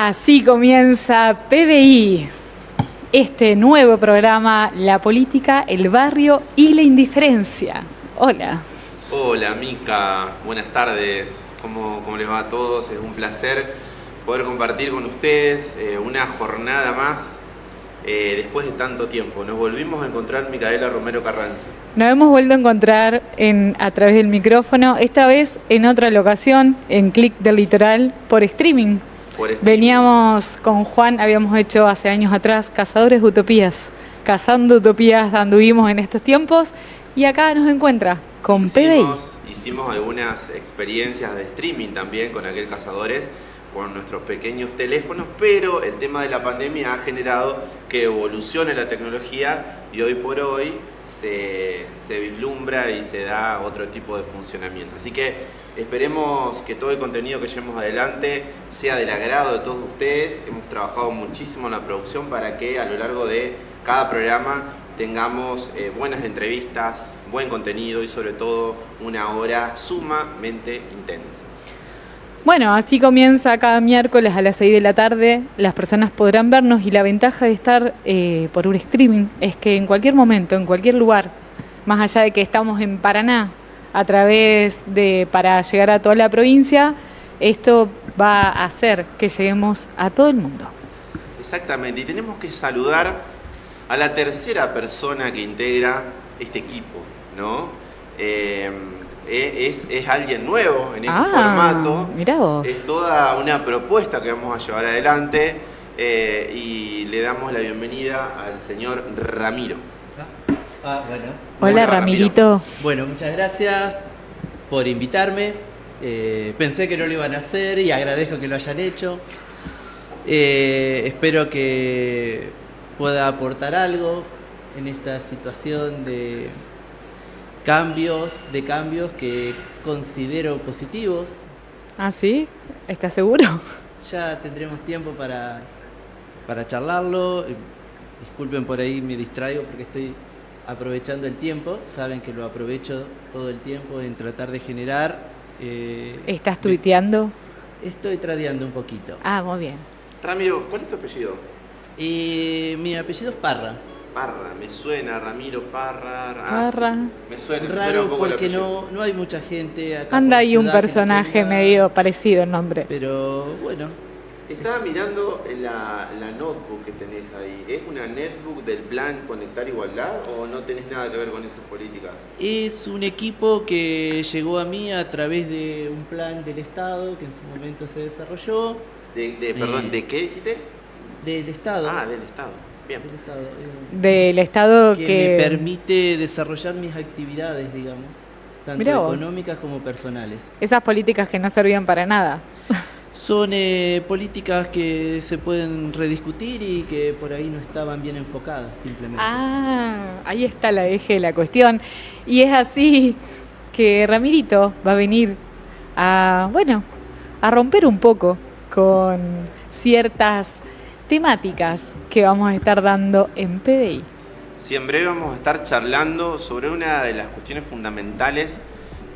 Así comienza PBI, este nuevo programa, la política, el barrio y la indiferencia. Hola. Hola Mica, buenas tardes, ¿Cómo les va a todos? Es un placer poder compartir con ustedes una jornada más después de tanto tiempo. Nos volvimos a encontrar Micaela Romero Carranza. Nos hemos vuelto a encontrar a través del micrófono, esta vez en otra locación, en Clic del Litoral, por streaming. Veníamos con Juan, habíamos hecho hace años atrás Cazadores de Utopías. Cazando utopías anduvimos en estos tiempos y acá nos encuentra con PBI. Hicimos algunas experiencias de streaming también con aquel Cazadores, con nuestros pequeños teléfonos, pero el tema de la pandemia ha generado que evolucione la tecnología y hoy por hoy se vislumbra y se da otro tipo de funcionamiento. Así que esperemos que todo el contenido que llevemos adelante sea del agrado de todos ustedes. Hemos trabajado muchísimo en la producción para que a lo largo de cada programa tengamos buenas entrevistas, buen contenido y sobre todo una hora sumamente intensa. Bueno, así comienza cada miércoles a las 6 de la tarde. Las personas podrán vernos y la ventaja de estar por un streaming es que en cualquier momento, en cualquier lugar, más allá de que estamos en Paraná, para llegar a toda la provincia, esto va a hacer que lleguemos a todo el mundo. Exactamente, y tenemos que saludar a la tercera persona que integra este equipo, ¿no? Es alguien nuevo en este formato. Mirá vos. Es toda una propuesta que vamos a llevar adelante y le damos la bienvenida al señor Ramiro. Bueno. Hola Ramirito. Bueno, muchas gracias por invitarme. Pensé que no lo iban a hacer y agradezco que lo hayan hecho. Espero que pueda aportar algo en esta situación de cambios que considero positivos. ¿Ah, sí? ¿Estás seguro? Ya tendremos tiempo para charlarlo. Disculpen por ahí, me distraigo porque estoy aprovechando el tiempo. Saben que lo aprovecho todo el tiempo en tratar de generar. ¿Estás tuiteando? Estoy tradeando un poquito. Ah, muy bien. Ramiro, ¿cuál es tu apellido? Mi apellido es Parra. Parra, me suena, Ramiro Parra. Parra. Sí. Me suena Raro un poco porque el apellido. no hay mucha gente acá. Anda ahí un ciudad personaje medio parecido el nombre. Pero bueno. Estaba mirando la notebook que tenés ahí. ¿Es una netbook del plan Conectar Igualdad o no tenés nada que ver con esas políticas? Es un equipo que llegó a mí a través de un plan del Estado que en su momento se desarrolló. Perdón, ¿de qué dijiste? Del Estado. Ah, del Estado. Bien. Del Estado que me permite desarrollar mis actividades, digamos, tanto económicas como personales. Esas políticas que no servían para nada. Son políticas que se pueden rediscutir y que por ahí no estaban bien enfocadas, simplemente. Ah, ahí está la eje de la cuestión. Y es así que Ramirito va a venir a romper un poco con ciertas temáticas que vamos a estar dando en PBI. Sí, en breve vamos a estar charlando sobre una de las cuestiones fundamentales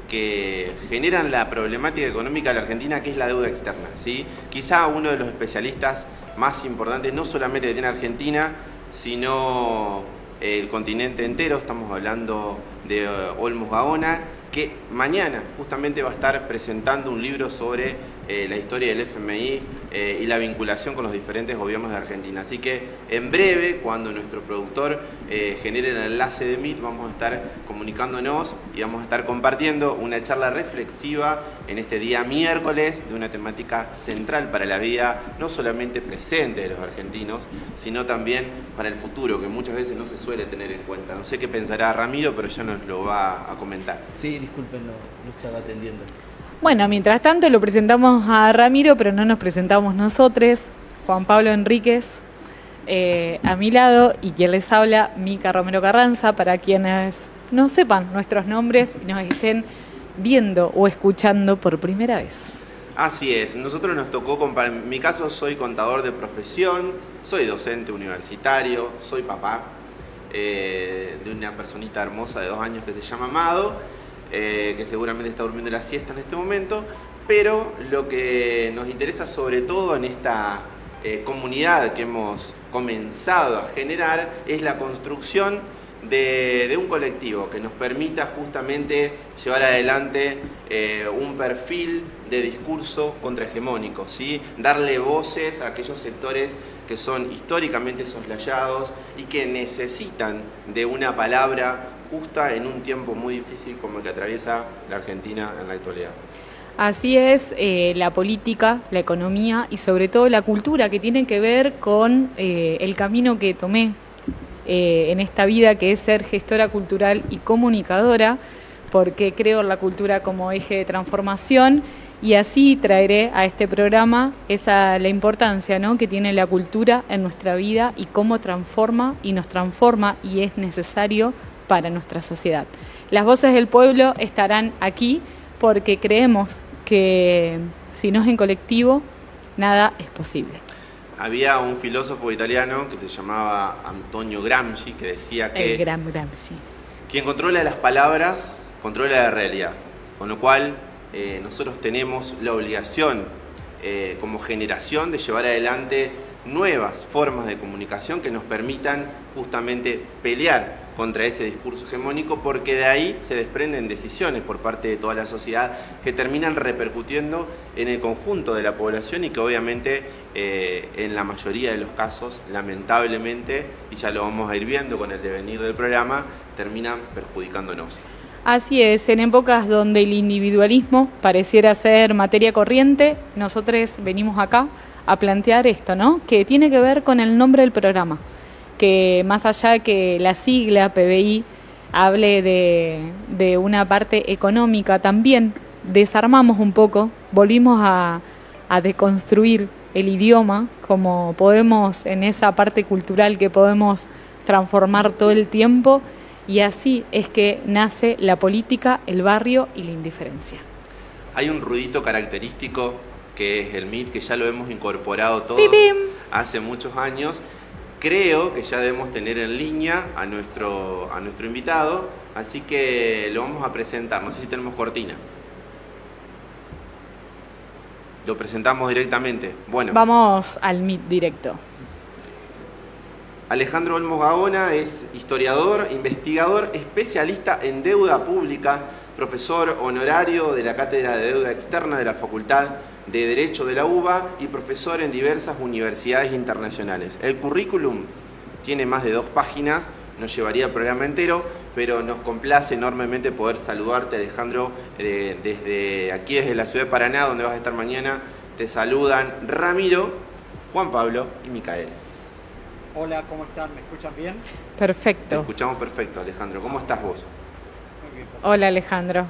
que generan la problemática económica de la Argentina, que es la deuda externa, ¿sí? Quizá uno de los especialistas más importantes, no solamente que tiene Argentina, sino el continente entero. Estamos hablando de Olmos Gaona, que mañana justamente va a estar presentando un libro sobre la historia del FMI y la vinculación con los diferentes gobiernos de Argentina. Así que en breve, cuando nuestro productor genere el enlace de Meet, vamos a estar comunicándonos y vamos a estar compartiendo una charla reflexiva en este día miércoles de una temática central para la vida, no solamente presente de los argentinos, sino también para el futuro, que muchas veces no se suele tener en cuenta. No sé qué pensará Ramiro, pero ya nos lo va a comentar. Sí, disculpen, no estaba atendiendo. Bueno, mientras tanto lo presentamos a Ramiro, pero no nos presentamos nosotros. Juan Pablo Enríquez, a mi lado, y quien les habla, Mica Romero Carranza, para quienes no sepan nuestros nombres y nos estén viendo o escuchando por primera vez. Así es, nosotros nos tocó, en mi caso soy contador de profesión, soy docente universitario, soy papá de una personita hermosa de 2 años que se llama Amado, que seguramente está durmiendo la siesta en este momento, pero lo que nos interesa sobre todo en esta comunidad que hemos comenzado a generar es la construcción de un colectivo que nos permita justamente llevar adelante un perfil de discurso contrahegemónico, ¿sí? Darle voces a aquellos sectores que son históricamente soslayados y que necesitan de una palabra justa en un tiempo muy difícil como el que atraviesa la Argentina en la actualidad. Así es, la política, la economía y sobre todo la cultura, que tiene que ver con el camino que tomé en esta vida, que es ser gestora cultural y comunicadora, porque creo en la cultura como eje de transformación, y así traeré a este programa la importancia, ¿no?, que tiene la cultura en nuestra vida y cómo transforma y nos transforma y es necesario para nuestra sociedad. Las voces del pueblo estarán aquí porque creemos que si no es en colectivo, nada es posible. Había un filósofo italiano que se llamaba Antonio Gramsci, que decía que el gran Gramsci, quien controla las palabras controla la realidad, con lo cual nosotros tenemos la obligación como generación de llevar adelante nuevas formas de comunicación que nos permitan justamente pelear contra ese discurso hegemónico, porque de ahí se desprenden decisiones por parte de toda la sociedad que terminan repercutiendo en el conjunto de la población y que obviamente en la mayoría de los casos, lamentablemente, y ya lo vamos a ir viendo con el devenir del programa, terminan perjudicándonos. Así es, en épocas donde el individualismo pareciera ser materia corriente, nosotros venimos acá a plantear esto, ¿no?, que tiene que ver con el nombre del programa, que más allá de que la sigla PBI hable de una parte económica, también desarmamos un poco, volvimos a deconstruir el idioma, como podemos en esa parte cultural que podemos transformar todo el tiempo, y así es que nace la política, el barrio y la indiferencia. Hay un ruidito característico que es el MIT, que ya lo hemos incorporado todos hace muchos años. Creo que ya debemos tener en línea a nuestro invitado, así que lo vamos a presentar. No sé si tenemos cortina. Lo presentamos directamente. Bueno. Vamos al MIT directo. Alejandro Olmos Gaona es historiador, investigador, especialista en deuda pública, profesor honorario de la Cátedra de Deuda Externa de la Facultad de Derecho de la UBA y profesor en diversas universidades internacionales. El currículum tiene más de 2 páginas, nos llevaría el programa entero, pero nos complace enormemente poder saludarte, Alejandro, desde aquí, desde la ciudad de Paraná, donde vas a estar mañana. Te saludan Ramiro, Juan Pablo y Micaela. Hola, ¿cómo están? ¿Me escuchan bien? Perfecto. Te escuchamos perfecto, Alejandro. ¿Cómo estás vos? Muy bien. Hola, Alejandro.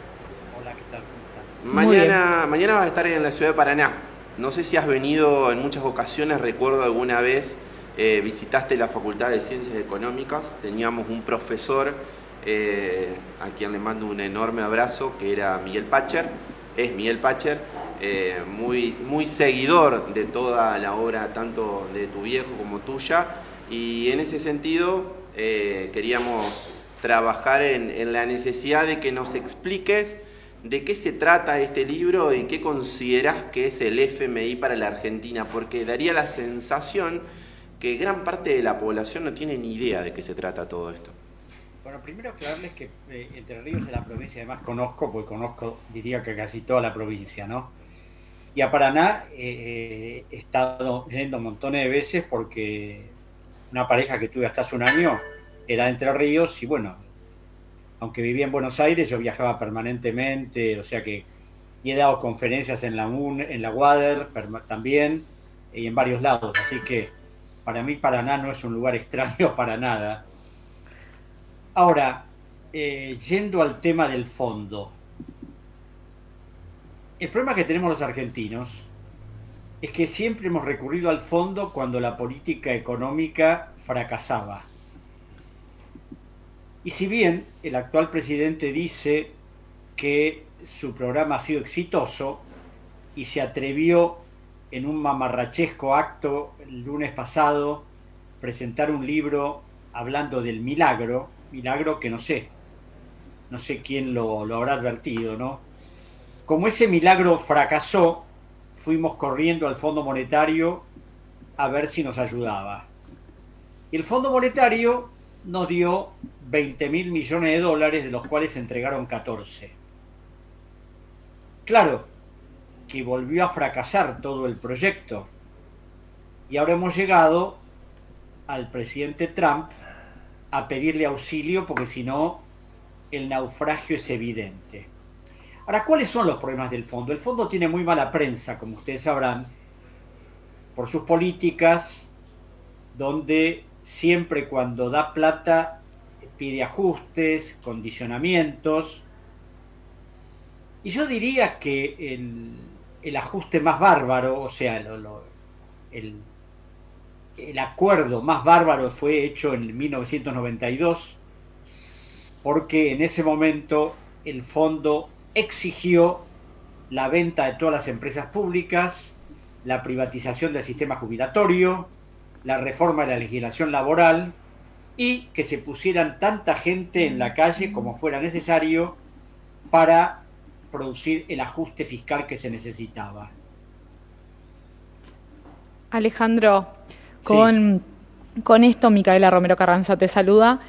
Hola, ¿qué tal? ¿Cómo están? Mañana vas a estar en la ciudad de Paraná. No sé si has venido en muchas ocasiones, recuerdo alguna vez visitaste la Facultad de Ciencias Económicas. Teníamos un profesor a quien le mando un enorme abrazo, que era Miguel Pacher. Es Miguel Pacher, muy seguidor de toda la obra, tanto de tu viejo como tuya. Y en ese sentido queríamos trabajar en la necesidad de que nos expliques de qué se trata este libro y qué considerás que es el FMI para la Argentina, porque daría la sensación que gran parte de la población no tiene ni idea de qué se trata todo esto. Bueno, primero aclararles que Entre Ríos es la provincia que más conozco, porque conozco, diría que casi toda la provincia, ¿no? Y a Paraná he estado yendo montones de veces porque una pareja que tuve hasta hace un año era de Entre Ríos y bueno, aunque vivía en Buenos Aires, yo viajaba permanentemente, o sea que y he dado conferencias en la UADER también y en varios lados, así que para mí Paraná no es un lugar extraño para nada. Ahora, yendo al tema del fondo, el problema que tenemos los argentinos es que siempre hemos recurrido al fondo cuando la política económica fracasaba. Y si bien el actual presidente dice que su programa ha sido exitoso y se atrevió en un mamarrachesco acto el lunes pasado presentar un libro hablando del milagro que no sé quién lo habrá advertido, ¿no? Como ese milagro fracasó, fuimos corriendo al Fondo Monetario a ver si nos ayudaba. Y el Fondo Monetario nos dio 20.000 millones de dólares, de los cuales se entregaron 14. Claro que volvió a fracasar todo el proyecto. Y ahora hemos llegado al presidente Trump a pedirle auxilio porque si no, el naufragio es evidente. Ahora, ¿cuáles son los problemas del fondo? El fondo tiene muy mala prensa, como ustedes sabrán, por sus políticas, donde siempre cuando da plata pide ajustes, condicionamientos. Y yo diría que el ajuste más bárbaro, o sea, el acuerdo más bárbaro fue hecho en 1992, porque en ese momento el fondo exigió la venta de todas las empresas públicas, la privatización del sistema jubilatorio, la reforma de la legislación laboral y que se pusieran tanta gente en la calle como fuera necesario para producir el ajuste fiscal que se necesitaba. Alejandro, con esto, Micaela Romero Carranza te saluda.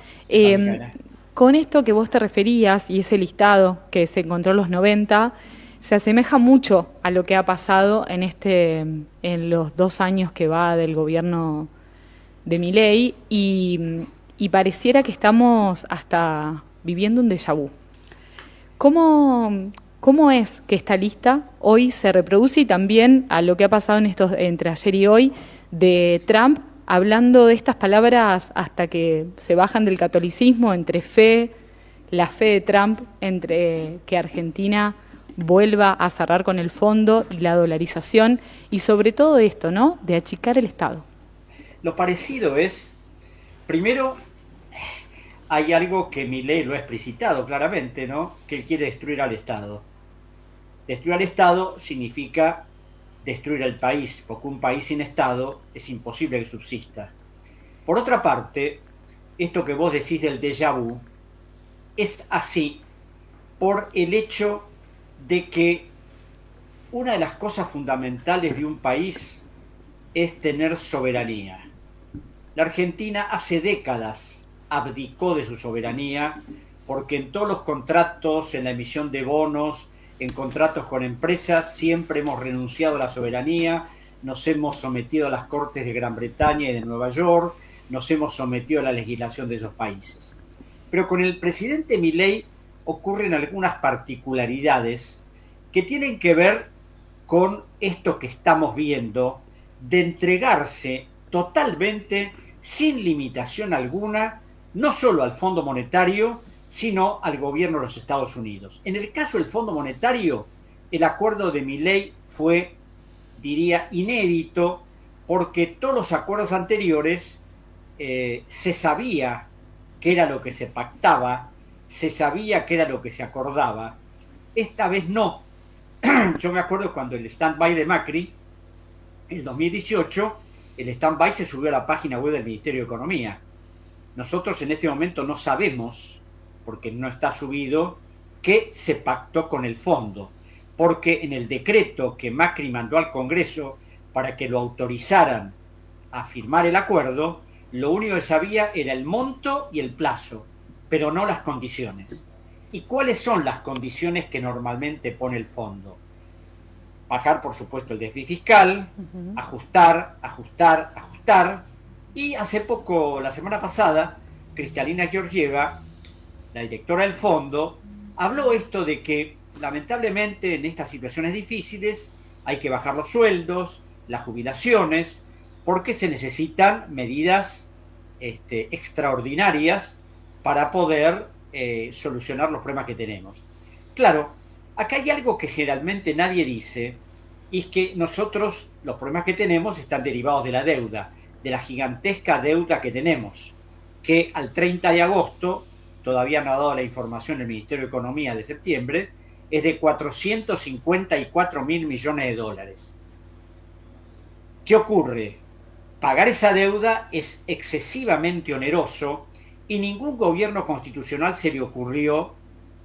Con esto que vos te referías y ese listado que se encontró en los 90, se asemeja mucho a lo que ha pasado en los 2 años que va del gobierno de Milei y pareciera que estamos hasta viviendo un déjà vu. ¿Cómo es que esta lista hoy se reproduce y también a lo que ha pasado entre ayer y hoy de Trump hablando de estas palabras hasta que se bajan del catolicismo entre la fe de Trump, entre que Argentina vuelva a cerrar con el fondo y la dolarización y sobre todo esto, ¿no?, de achicar el Estado? Lo parecido es, primero, hay algo que Milei lo ha explicitado claramente, ¿no?, que él quiere destruir al Estado. Destruir al Estado significa destruir al país, porque un país sin Estado es imposible que subsista. Por otra parte, esto que vos decís del déjà vu es así por el hecho de que una de las cosas fundamentales de un país es tener soberanía. La Argentina hace décadas abdicó de su soberanía porque en todos los contratos, en la emisión de bonos, en contratos con empresas, siempre hemos renunciado a la soberanía, nos hemos sometido a las Cortes de Gran Bretaña y de Nueva York, nos hemos sometido a la legislación de esos países. Pero con el presidente Milei ocurren algunas particularidades que tienen que ver con esto que estamos viendo, de entregarse totalmente, sin limitación alguna, no solo al Fondo Monetario, sino al gobierno de los Estados Unidos. En el caso del Fondo Monetario, el acuerdo de Milei fue, diría, inédito, porque todos los acuerdos anteriores se sabía qué era lo que se pactaba, se sabía qué era lo que se acordaba. Esta vez no. Yo me acuerdo cuando el stand-by de Macri, en 2018, el stand-by se subió a la página web del Ministerio de Economía. Nosotros en este momento no sabemos, porque no está subido, qué se pactó con el fondo, porque en el decreto que Macri mandó al Congreso para que lo autorizaran a firmar el acuerdo, lo único que sabía era el monto y el plazo, pero no las condiciones. ¿Y cuáles son las condiciones que normalmente pone el fondo? Bajar, por supuesto, el déficit fiscal, ajustar, y hace poco, la semana pasada, Kristalina Georgieva, la directora del fondo, habló esto de que lamentablemente en estas situaciones difíciles hay que bajar los sueldos, las jubilaciones, porque se necesitan medidas extraordinarias para poder solucionar los problemas que tenemos. Claro, acá hay algo que generalmente nadie dice, y es que nosotros los problemas que tenemos están derivados de la deuda, de la gigantesca deuda que tenemos, que al 30 de agosto, todavía no ha dado la información el Ministerio de Economía de septiembre, es de 454 mil millones de dólares. ¿Qué ocurre? Pagar esa deuda es excesivamente oneroso y ningún gobierno constitucional se le ocurrió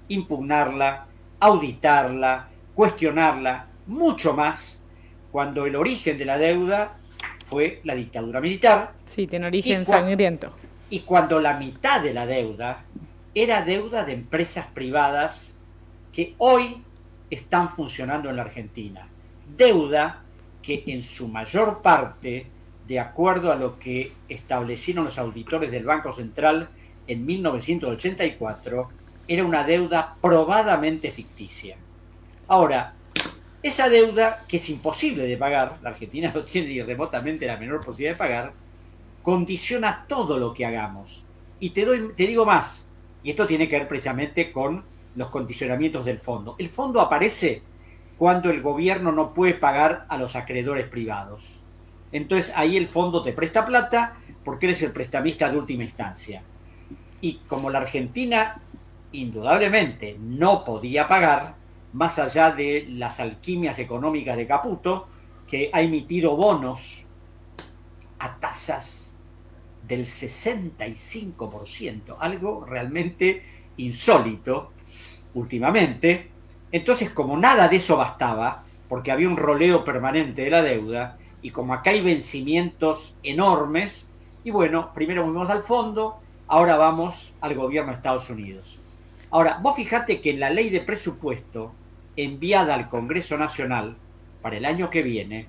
impugnarla, auditarla, cuestionarla, mucho más cuando el origen de la deuda fue la dictadura militar. Sí, tiene origen sangriento. Y cuando la mitad de la deuda era deuda de empresas privadas que hoy están funcionando en la Argentina. Deuda que en su mayor parte, de acuerdo a lo que establecieron los auditores del Banco Central en 1984, era una deuda probadamente ficticia. Ahora, esa deuda, que es imposible de pagar, la Argentina no tiene ni remotamente la menor posibilidad de pagar, condiciona todo lo que hagamos. Y te digo más, y esto tiene que ver precisamente con los condicionamientos del fondo. El fondo aparece cuando el gobierno no puede pagar a los acreedores privados. Entonces ahí el fondo te presta plata porque eres el prestamista de última instancia. Y como la Argentina indudablemente no podía pagar, más allá de las alquimias económicas de Caputo, que ha emitido bonos a tasas del 65%, algo realmente insólito últimamente. Entonces, como nada de eso bastaba, porque había un roleo permanente de la deuda, y como acá hay vencimientos enormes, y bueno, primero fuimos al fondo, ahora vamos al gobierno de Estados Unidos. Ahora, vos fijate que en la ley de presupuesto enviada al Congreso Nacional para el año que viene,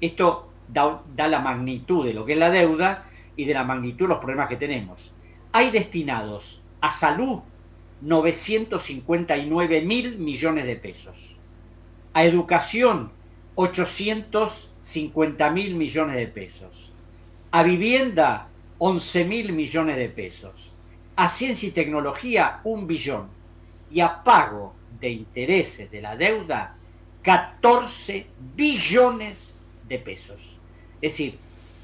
esto da la magnitud de lo que es la deuda y de la magnitud de los problemas que tenemos. Hay destinados a salud 959.000 millones de pesos, a educación 850.000 millones de pesos, a vivienda 11.000 millones de pesos, a ciencia y tecnología 1 billón y a pago de intereses de la deuda 14 billones de pesos. Es decir,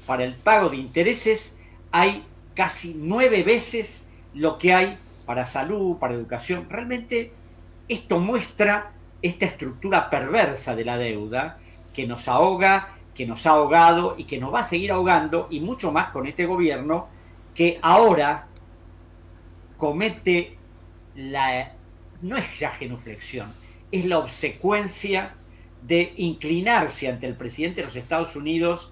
para el pago de intereses hay casi 9 veces lo que hay para salud, para educación. Realmente esto muestra esta estructura perversa de la deuda que nos ahoga, que nos ha ahogado y que nos va a seguir ahogando, y mucho más con este gobierno que ahora comete no es ya genuflexión, es la obsecuencia de inclinarse ante el presidente de los Estados Unidos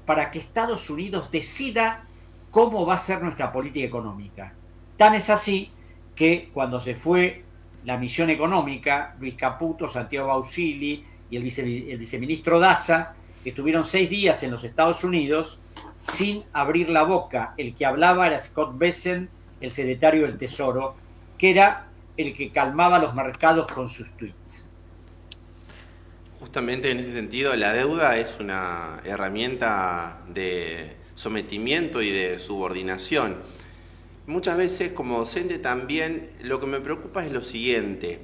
para que Estados Unidos decida cómo va a ser nuestra política económica. Tan es así que cuando se fue la misión económica, Luis Caputo, Santiago Bausili y el viceministro Daza estuvieron 6 días en los Estados Unidos sin abrir la boca. El que hablaba era Scott Bessent, el secretario del Tesoro, que era el que calmaba los mercados con sus tweets. Justamente en ese sentido, la deuda es una herramienta de sometimiento y de subordinación. Muchas veces, como docente también, lo que me preocupa es lo siguiente.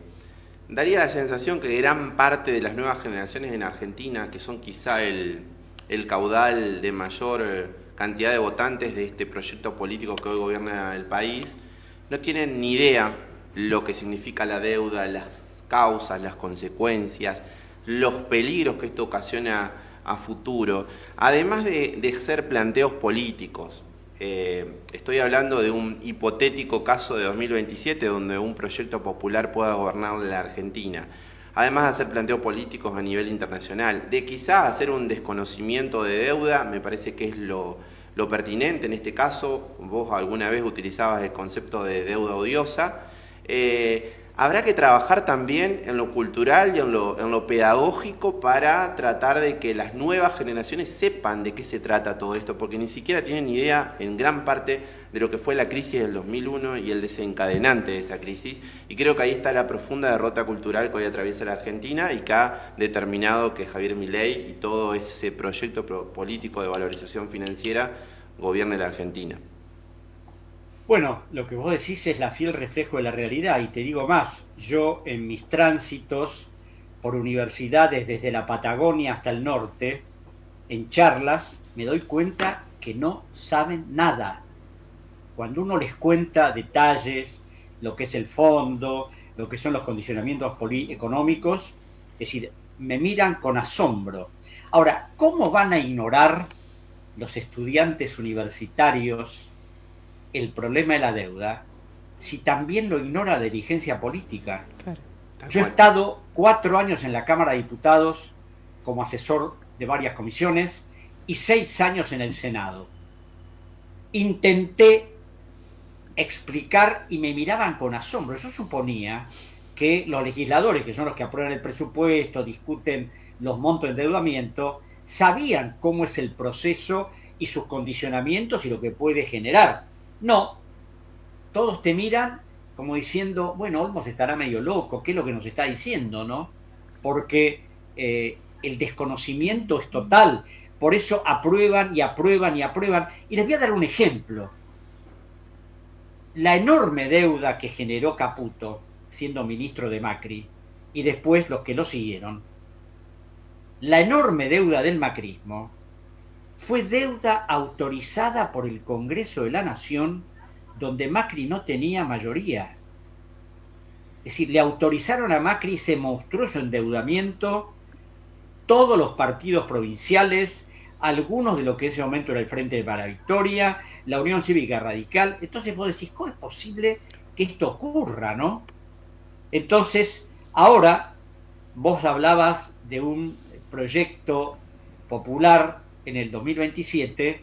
Daría la sensación que gran parte de las nuevas generaciones en Argentina, que son quizá el caudal de mayor cantidad de votantes de este proyecto político que hoy gobierna el país, no tienen ni idea lo que significa la deuda, las causas, las consecuencias, los peligros que esto ocasiona a futuro, además de ser planteos políticos. Estoy hablando de un hipotético caso de 2027 donde un proyecto popular pueda gobernar la Argentina, además de hacer planteos políticos a nivel internacional, de quizá hacer un desconocimiento de deuda. Me parece que es lo pertinente en este caso. Vos alguna vez utilizabas el concepto de deuda odiosa. Habrá que trabajar también en lo cultural y en lo pedagógico para tratar de que las nuevas generaciones sepan de qué se trata todo esto, porque ni siquiera tienen idea en gran parte de lo que fue la crisis del 2001 y el desencadenante de esa crisis. Y creo que ahí está la profunda derrota cultural que hoy atraviesa la Argentina y que ha determinado que Javier Milei y todo ese proyecto político de valorización financiera gobierne la Argentina. Bueno, lo que vos decís es la fiel reflejo de la realidad, y te digo más, yo en mis tránsitos por universidades desde la Patagonia hasta el norte, en charlas, me doy cuenta que no saben nada. Cuando uno les cuenta detalles, lo que es el fondo, lo que son los condicionamientos económicos, es decir, me miran con asombro. Ahora, ¿cómo van a ignorar los estudiantes universitarios el problema de la deuda si también lo ignora la dirigencia política? Claro. Yo he estado 4 años en la Cámara de Diputados como asesor de varias comisiones y 6 años en el Senado. Intenté explicar y me miraban con asombro. Yo suponía que los legisladores, que son los que aprueban el presupuesto, discuten los montos de endeudamiento, sabían cómo es el proceso y sus condicionamientos y lo que puede generar. No, todos te miran como diciendo, bueno, Olmos estará medio loco, ¿qué es lo que nos está diciendo, no? Porque el desconocimiento es total, por eso aprueban y aprueban y aprueban. Y les voy a dar un ejemplo. La enorme deuda que generó Caputo, siendo ministro de Macri, y después los que lo siguieron, la enorme deuda del macrismo fue deuda autorizada por el Congreso de la Nación, donde Macri no tenía mayoría. Es decir, le autorizaron a Macri ese monstruoso endeudamiento, todos los partidos provinciales, algunos de lo que en ese momento era el Frente para la Victoria, la Unión Cívica Radical. Entonces vos decís, ¿cómo es posible que esto ocurra, no? Entonces, ahora vos hablabas de un proyecto popular en el 2027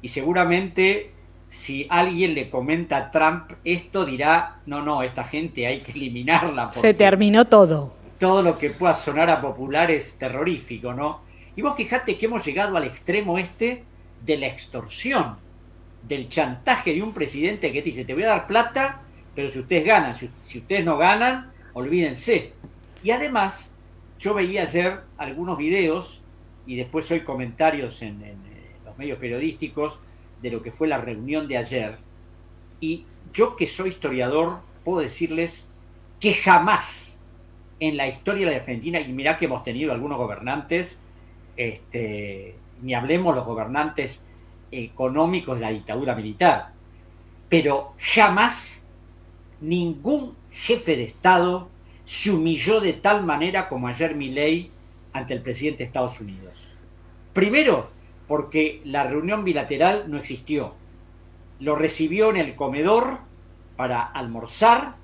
y seguramente si alguien le comenta a Trump esto dirá, no, esta gente hay que eliminarla. Se terminó todo. Todo lo que pueda sonar a popular es terrorífico, ¿no? Y vos fijate que hemos llegado al extremo de la extorsión, del chantaje de un presidente que te dice, te voy a dar plata, pero si ustedes ganan, si ustedes no ganan, olvídense. Y además, yo veía ayer algunos videos y después hoy comentarios en los medios periodísticos de lo que fue la reunión de ayer. Y yo que soy historiador, puedo decirles que jamás en la historia de la Argentina, y mirá que hemos tenido algunos gobernantes, ni hablemos los gobernantes económicos de la dictadura militar, pero jamás ningún jefe de Estado se humilló de tal manera como ayer Milei ante el presidente de Estados Unidos. Primero, porque la reunión bilateral no existió. Lo recibió en el comedor para almorzar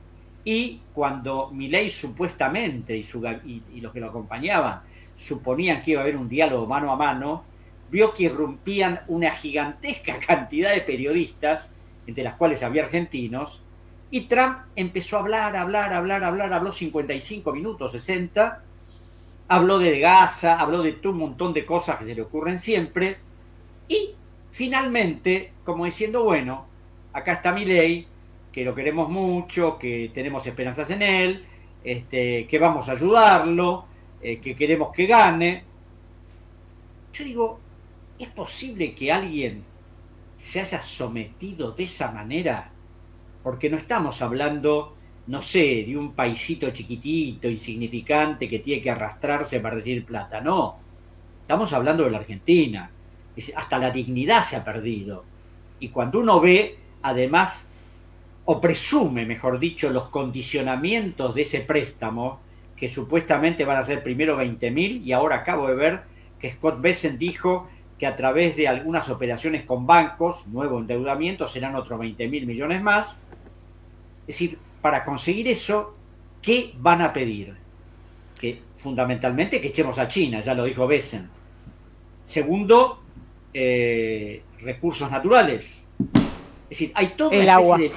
y cuando Milei supuestamente y los que lo acompañaban suponían que iba a haber un diálogo mano a mano, vio que irrumpían una gigantesca cantidad de periodistas, entre las cuales había argentinos, y Trump empezó a hablar, habló 55 minutos, 60, habló de Gaza, habló de un montón de cosas que se le ocurren siempre, y finalmente, como diciendo, bueno, acá está Milei, que lo queremos mucho, que tenemos esperanzas en él, que vamos a ayudarlo, que queremos que gane. Yo digo, ¿es posible que alguien se haya sometido de esa manera? Porque no estamos hablando, no sé, de un paisito chiquitito, insignificante, que tiene que arrastrarse para recibir plata. No, estamos hablando de la Argentina. Hasta la dignidad se ha perdido. Y cuando uno ve, además, o presume, mejor dicho, los condicionamientos de ese préstamo, que supuestamente van a ser primero 20.000, y ahora acabo de ver que Scott Bessent dijo que a través de algunas operaciones con bancos, nuevo endeudamiento, serán otros 20.000 millones más. Es decir, para conseguir eso, ¿qué van a pedir? Que fundamentalmente que echemos a China, ya lo dijo Bessent. Segundo, recursos naturales. Es decir, hay toda una especie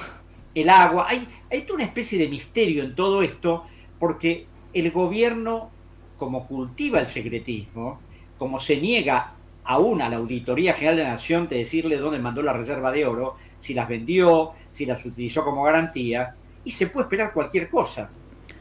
el agua, hay toda una especie de misterio en todo esto, porque el gobierno, como cultiva el secretismo, como se niega aún a la Auditoría General de la Nación de decirle dónde mandó la reserva de oro, si las vendió, si las utilizó como garantía, y se puede esperar cualquier cosa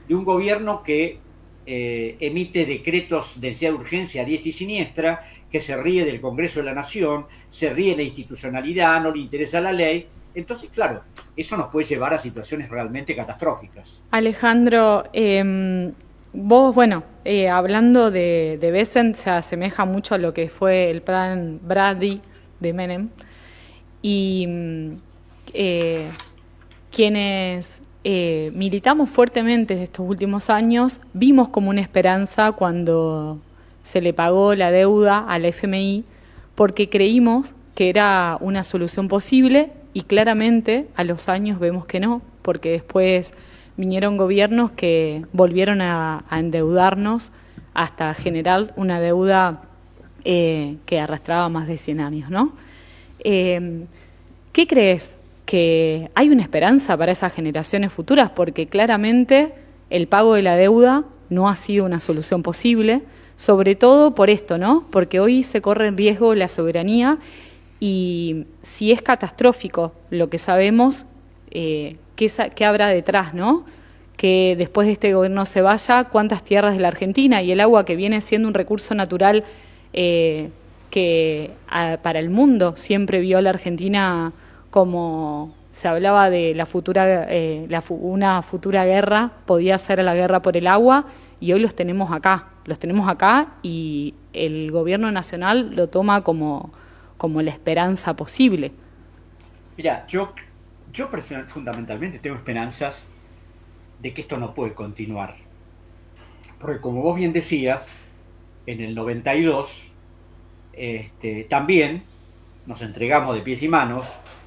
de un gobierno que emite decretos de necesidad de urgencia a diestra y siniestra, que se ríe del Congreso de la Nación, se ríe de la institucionalidad, no le interesa la ley. Entonces, claro, eso nos puede llevar a situaciones realmente catastróficas. Alejandro, vos, hablando de Bessent, se asemeja mucho a lo que fue el plan Brady de Menem, y quienes militamos fuertemente estos últimos años, vimos como una esperanza cuando se le pagó la deuda al FMI, porque creímos que era una solución posible, y claramente a los años vemos que no, porque después vinieron gobiernos que volvieron a endeudarnos hasta generar una deuda que arrastraba más de 100 años, ¿no? ¿Qué crees? ¿Que hay una esperanza para esas generaciones futuras? Porque claramente el pago de la deuda no ha sido una solución posible, sobre todo por esto, ¿no? Porque hoy se corre en riesgo la soberanía y si es catastrófico lo que sabemos, ¿qué habrá detrás, ¿no? Que después de este gobierno se vaya, cuántas tierras de la Argentina y el agua, que viene siendo un recurso natural para el mundo siempre vio a la Argentina como se hablaba de la futura, una futura guerra, podía ser la guerra por el agua, y hoy los tenemos acá y el gobierno nacional lo toma como la esperanza posible. Mira, yo fundamentalmente tengo esperanzas de que esto no puede continuar. Porque como vos bien decías, en el 92 también nos entregamos de pies y manos,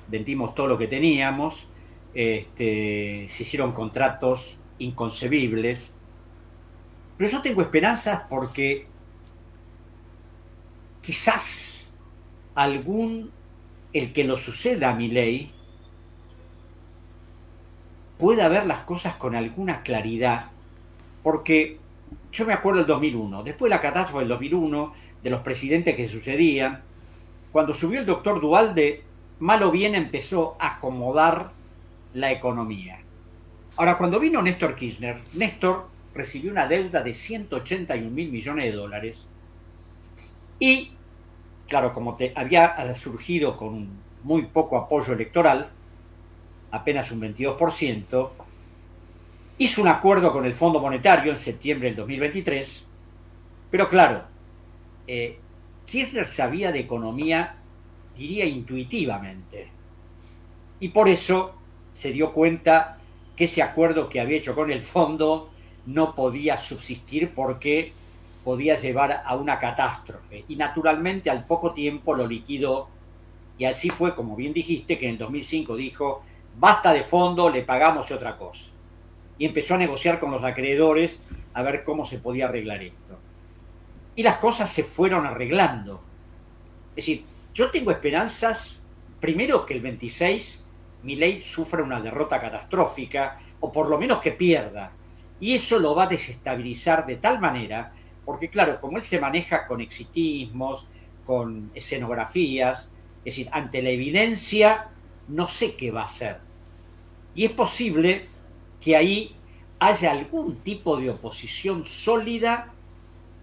vendimos todo lo que teníamos, se hicieron contratos inconcebibles. Pero yo tengo esperanzas porque quizás el que lo suceda a Milei, pueda ver las cosas con alguna claridad, porque yo me acuerdo del 2001, después de la catástrofe del 2001, de los presidentes que sucedían, cuando subió el doctor Duhalde, mal o bien empezó a acomodar la economía. Ahora, cuando vino Néstor Kirchner, Néstor recibió una deuda de 181 mil millones de dólares y, claro, como había surgido con muy poco apoyo electoral, apenas un 22%, hizo un acuerdo con el Fondo Monetario en septiembre del 2023, pero claro, Kirchner sabía de economía, diría intuitivamente, y por eso se dio cuenta que ese acuerdo que había hecho con el fondo no podía subsistir porque podía llevar a una catástrofe, y naturalmente al poco tiempo lo liquidó, y así fue, como bien dijiste, que en el 2005 dijo: basta de fondo, le pagamos otra cosa. Y empezó a negociar con los acreedores a ver cómo se podía arreglar esto. Y las cosas se fueron arreglando. Es decir, yo tengo esperanzas, primero, que el 26 Milei sufra una derrota catastrófica, o por lo menos que pierda. Y eso lo va a desestabilizar de tal manera, porque claro, como él se maneja con exitismos, con escenografías, es decir, ante la evidencia, no sé qué va a hacer. Y es posible que ahí haya algún tipo de oposición sólida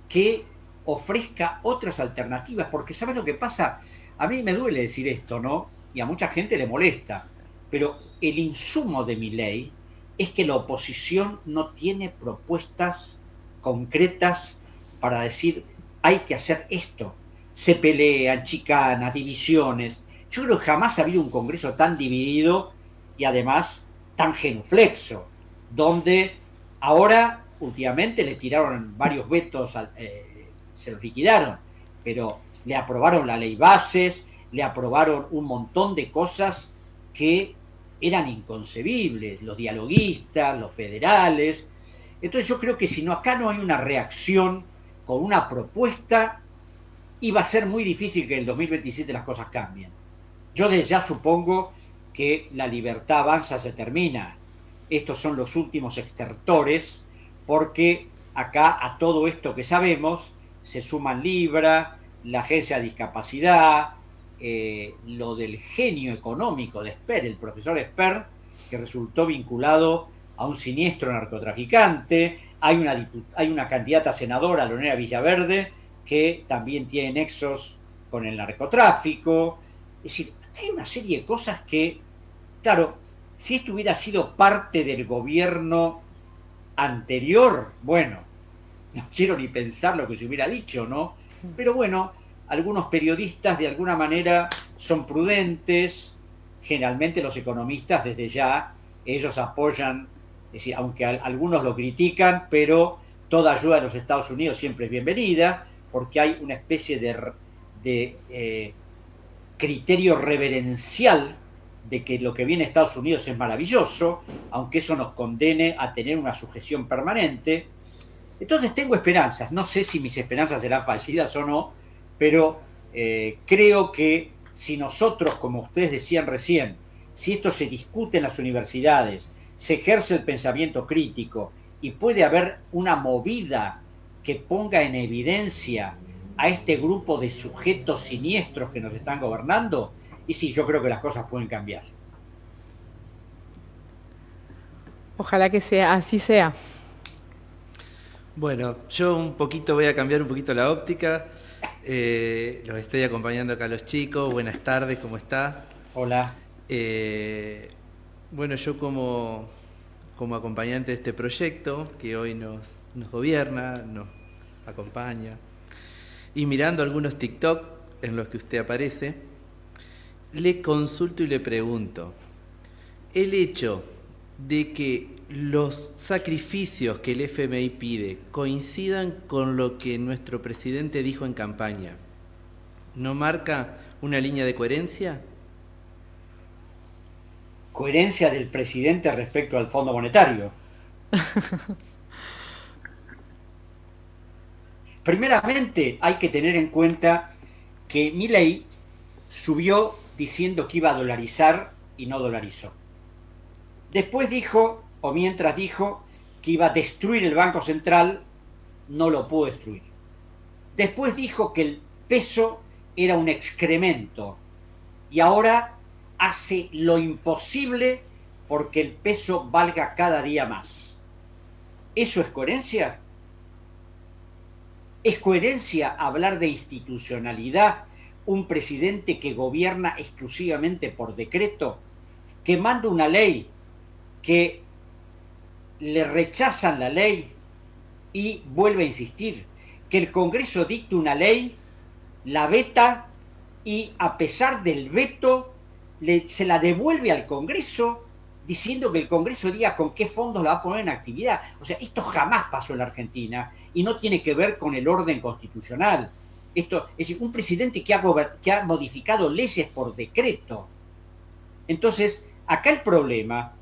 que ofrezca otras alternativas, porque ¿sabes lo que pasa? A mí me duele decir esto, ¿no? Y a mucha gente le molesta, pero el insumo de Milei es que la oposición no tiene propuestas concretas para decir: hay que hacer esto. Se pelean, chicanas, divisiones. Yo creo que jamás ha habido un Congreso tan dividido y además tan genuflexo, donde ahora últimamente le tiraron varios vetos, se los liquidaron, pero le aprobaron la ley bases, le aprobaron un montón de cosas que eran inconcebibles, los dialoguistas, los federales. Entonces yo creo que si acá no hay una reacción con una propuesta, iba a ser muy difícil que en el 2027 las cosas cambien. Yo desde ya supongo que la libertad avanza, se termina. Estos son los últimos extertores, porque acá a todo esto que sabemos se suman Libra, la Agencia de Discapacidad, lo del genio económico de Esper, el profesor Esper, que resultó vinculado a un siniestro narcotraficante. Hay una candidata senadora, Leonela Villaverde, que también tiene nexos con el narcotráfico. Es decir, hay una serie de cosas que, claro, si esto hubiera sido parte del gobierno anterior, bueno, no quiero ni pensar lo que se hubiera dicho, ¿no? Pero bueno, algunos periodistas de alguna manera son prudentes, generalmente los economistas desde ya, ellos apoyan, es decir, aunque algunos lo critican, pero toda ayuda de los Estados Unidos siempre es bienvenida, porque hay una especie de criterio reverencial de que lo que viene de Estados Unidos es maravilloso, aunque eso nos condene a tener una sujeción permanente. Entonces tengo esperanzas, no sé si mis esperanzas serán fallidas o no, pero creo que si nosotros, como ustedes decían recién, si esto se discute en las universidades, se ejerce el pensamiento crítico y puede haber una movida que ponga en evidencia a este grupo de sujetos siniestros que nos están gobernando, y sí, yo creo que las cosas pueden cambiar. Ojalá que sea así sea. Bueno, yo voy a cambiar un poquito la óptica. Los estoy acompañando acá a los chicos. Buenas tardes, ¿cómo está? Hola. Bueno, yo como acompañante de este proyecto que hoy nos gobierna, nos acompaña, y mirando algunos TikTok en los que usted aparece, le consulto y le pregunto, el hecho de que los sacrificios que el FMI pide coincidan con lo que nuestro presidente dijo en campaña, ¿no marca una línea de coherencia? Coherencia del presidente respecto al Fondo Monetario. Primeramente, hay que tener en cuenta que Milei subió diciendo que iba a dolarizar y no dolarizó. Después dijo, o mientras dijo, que iba a destruir el Banco Central, no lo pudo destruir. Después dijo que el peso era un excremento y ahora hace lo imposible porque el peso valga cada día más. ¿Eso es coherencia? ¿Es coherencia hablar de institucionalidad un presidente que gobierna exclusivamente por decreto, que manda una ley, que le rechazan la ley y vuelve a insistir, que el Congreso dicte una ley, la veta y a pesar del veto se la devuelve al Congreso diciendo que el Congreso diga con qué fondos la va a poner en actividad? O sea, esto jamás pasó en la Argentina y no tiene que ver con el orden constitucional. Esto es decir, un presidente que ha modificado leyes por decreto. Entonces, acá el problema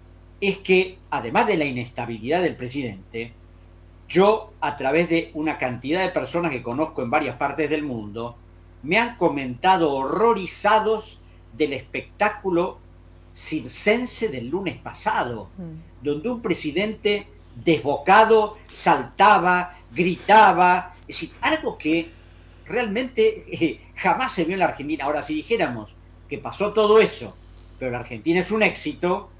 es que, además de la inestabilidad del presidente, yo, a través de una cantidad de personas que conozco en varias partes del mundo, me han comentado horrorizados del espectáculo circense del lunes pasado, donde un presidente desbocado saltaba, gritaba, es decir, algo que realmente jamás se vio en la Argentina. Ahora, si dijéramos que pasó todo eso, pero la Argentina es un éxito,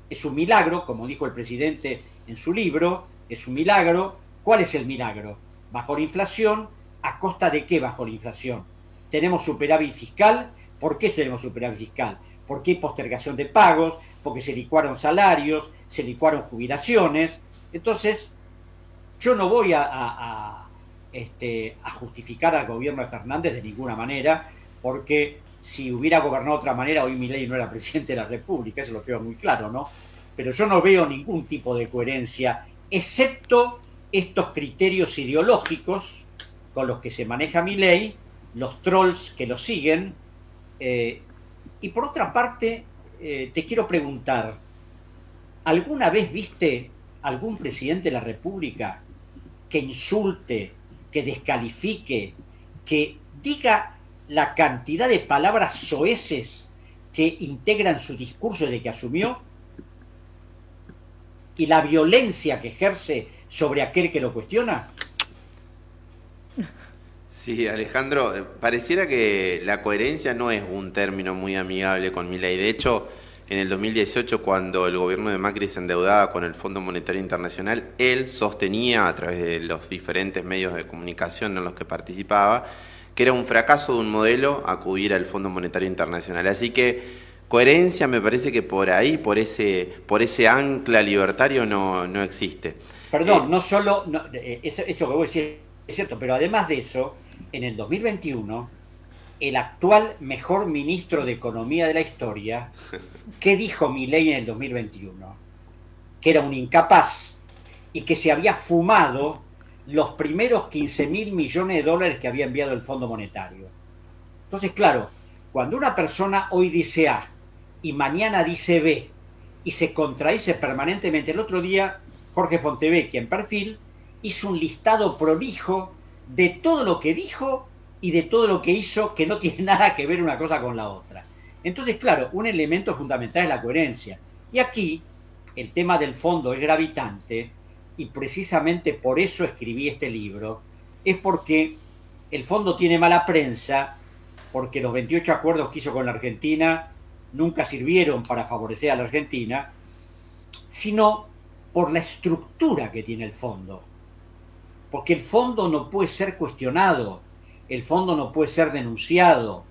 es un milagro, como dijo el presidente en su libro, es un milagro. ¿Cuál es el milagro? Bajó la inflación. ¿A costa de qué bajó la inflación? Tenemos superávit fiscal. ¿Por qué tenemos superávit fiscal? Porque hay postergación de pagos, porque se licuaron salarios, se licuaron jubilaciones. Entonces, yo no voy a justificar al gobierno de Fernández de ninguna manera, porque si hubiera gobernado de otra manera, hoy Milei no era presidente de la República, eso lo queda muy claro, ¿no? Pero yo no veo ningún tipo de coherencia, excepto estos criterios ideológicos con los que se maneja Milei, los trolls que lo siguen. Y por otra parte, te quiero preguntar, ¿alguna vez viste algún presidente de la República que insulte, que descalifique, que diga la cantidad de palabras soeces que integran su discurso desde que asumió y la violencia que ejerce sobre aquel que lo cuestiona? Sí, Alejandro, pareciera que la coherencia no es un término muy amigable con Milei. De hecho, en el 2018, cuando el gobierno de Macri se endeudaba con el Fondo Monetario Internacional, él sostenía a través de los diferentes medios de comunicación en los que participaba que era un fracaso de un modelo acudir al Fondo Monetario Internacional. Así que coherencia me parece que por ahí, por ese ancla libertario no existe. Perdón, no solo, eso que voy a decir es cierto, pero además de eso, en el 2021, el actual mejor ministro de Economía de la historia, ¿qué dijo Milei en el 2021? Que era un incapaz y que se había fumado los primeros 15.000 millones de dólares que había enviado el Fondo Monetario. Entonces, claro, cuando una persona hoy dice A y mañana dice B y se contradice permanentemente, el otro día Jorge Fontevecchia en Perfil hizo un listado prolijo de todo lo que dijo y de todo lo que hizo que no tiene nada que ver una cosa con la otra. Entonces, claro, un elemento fundamental es la coherencia. Y aquí el tema del fondo es gravitante, y precisamente por eso escribí este libro, es porque el fondo tiene mala prensa, porque los 28 acuerdos que hizo con la Argentina nunca sirvieron para favorecer a la Argentina, sino por la estructura que tiene el fondo. Porque el fondo no puede ser cuestionado, el fondo no puede ser denunciado.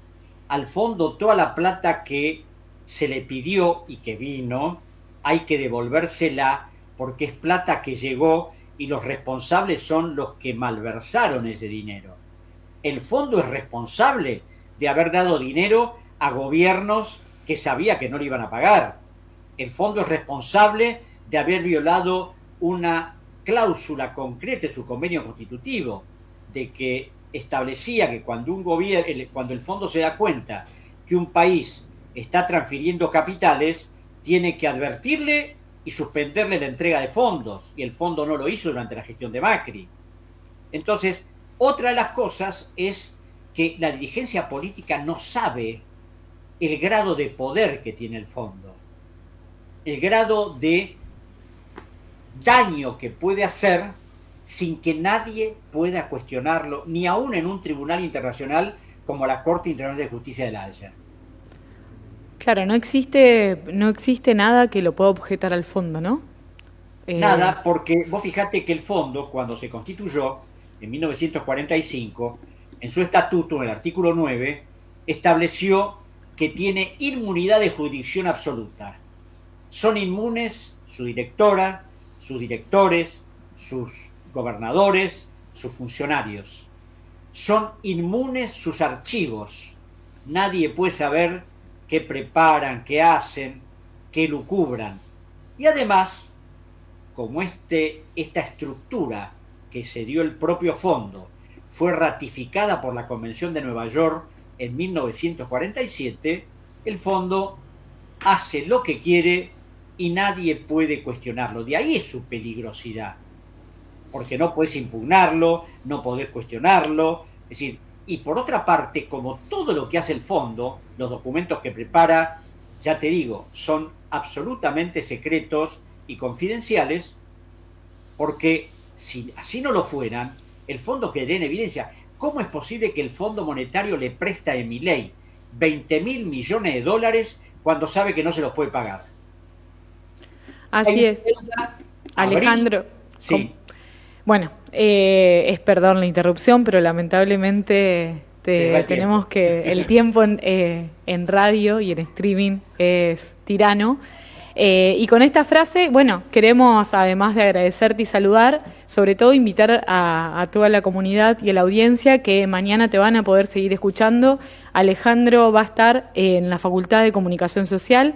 Al fondo toda la plata que se le pidió y que vino, hay que devolvérsela porque es plata que llegó y los responsables son los que malversaron ese dinero. El fondo es responsable de haber dado dinero a gobiernos que sabía que no le iban a pagar. El fondo es responsable de haber violado una cláusula concreta de su convenio constitutivo, de que establecía que cuando el fondo se da cuenta que un país está transfiriendo capitales, tiene que advertirle y suspenderle la entrega de fondos, y el fondo no lo hizo durante la gestión de Macri. Entonces, otra de las cosas es que la dirigencia política no sabe el grado de poder que tiene el fondo, el grado de daño que puede hacer sin que nadie pueda cuestionarlo, ni aún en un tribunal internacional como la Corte Internacional de Justicia de La Haya. Claro, no existe nada que lo pueda objetar al fondo, ¿no? Nada, porque vos fijate que el fondo, cuando se constituyó en 1945, en su estatuto, en el artículo 9, estableció que tiene inmunidad de jurisdicción absoluta. Son inmunes su directora, sus directores, sus gobernadores, sus funcionarios. Son inmunes sus archivos. Nadie puede saber qué preparan, qué hacen, qué lucubran. Y además, como esta estructura que se dio el propio fondo fue ratificada por la Convención de Nueva York en 1947, el fondo hace lo que quiere y nadie puede cuestionarlo. De ahí es su peligrosidad, porque no podés impugnarlo, no podés cuestionarlo. Es decir, y por otra parte, como todo lo que hace el fondo, los documentos que prepara, ya te digo, son absolutamente secretos y confidenciales, porque si así no lo fueran, el fondo quedaría en evidencia. ¿Cómo es posible que el Fondo Monetario le presta a Milei 20.000 millones de dólares cuando sabe que no se los puede pagar? Así es. Alejandro. Sí. Bueno, perdón la interrupción, pero lamentablemente tenemos que el tiempo en radio y en streaming es tirano. Y con esta frase, bueno, queremos, además de agradecerte y saludar, sobre todo invitar a toda la comunidad y a la audiencia que mañana te van a poder seguir escuchando. Alejandro va a estar en la Facultad de Comunicación Social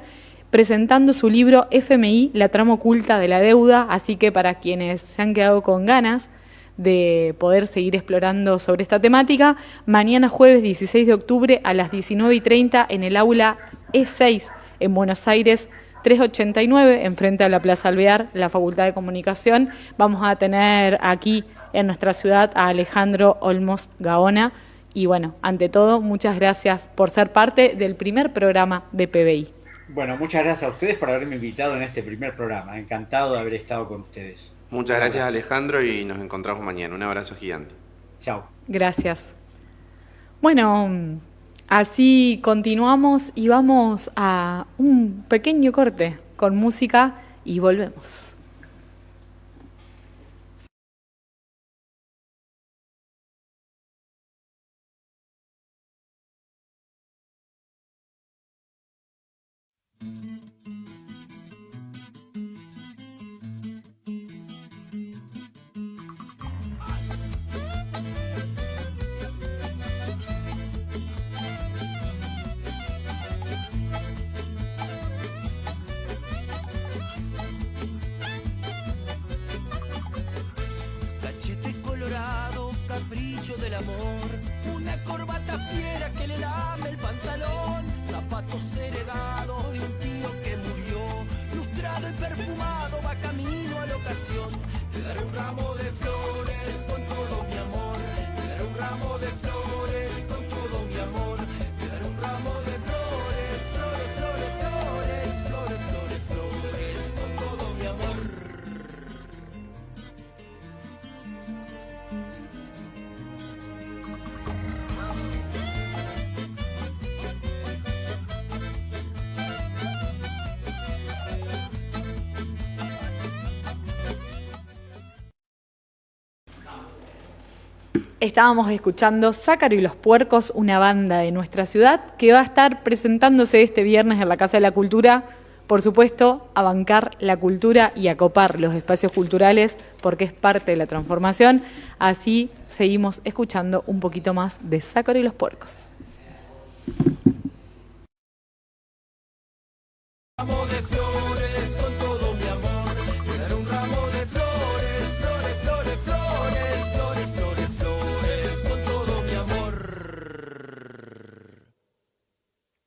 presentando su libro FMI, la trama oculta de la deuda, así que para quienes se han quedado con ganas de poder seguir explorando sobre esta temática, mañana jueves 16 de octubre a las 19:30 en el aula E6 en Buenos Aires, 389, enfrente a la Plaza Alvear, la Facultad de Comunicación. Vamos a tener aquí en nuestra ciudad a Alejandro Olmos Gaona. Y bueno, ante todo, muchas gracias por ser parte del primer programa de PBI. Bueno, muchas gracias a ustedes por haberme invitado en este primer programa. Encantado de haber estado con ustedes. Muchas gracias, Alejandro, y nos encontramos mañana. Un abrazo gigante. Chao. Gracias. Bueno, así continuamos y vamos a un pequeño corte con música y volvemos. Cachete colorado, capricho del amor, una corbata fiera que le lame el pantalón, zapatos heredados de un tío que murió, lustrado y perfumado va camino a la ocasión. Te daré un ramo de flores con todo mi amor, te daré un ramo de flores Estábamos escuchando Zácaro y los Puercos, una banda de nuestra ciudad que va a estar presentándose este viernes en la Casa de la Cultura. Por supuesto, a bancar la cultura y a copar los espacios culturales porque es parte de la transformación. Así seguimos escuchando un poquito más de Zácaro y los Puercos. Ramo de flores con todo mi amor, te daré un ramo de flores, flores, flores, flores, flores, flores, flores, con todo mi amor.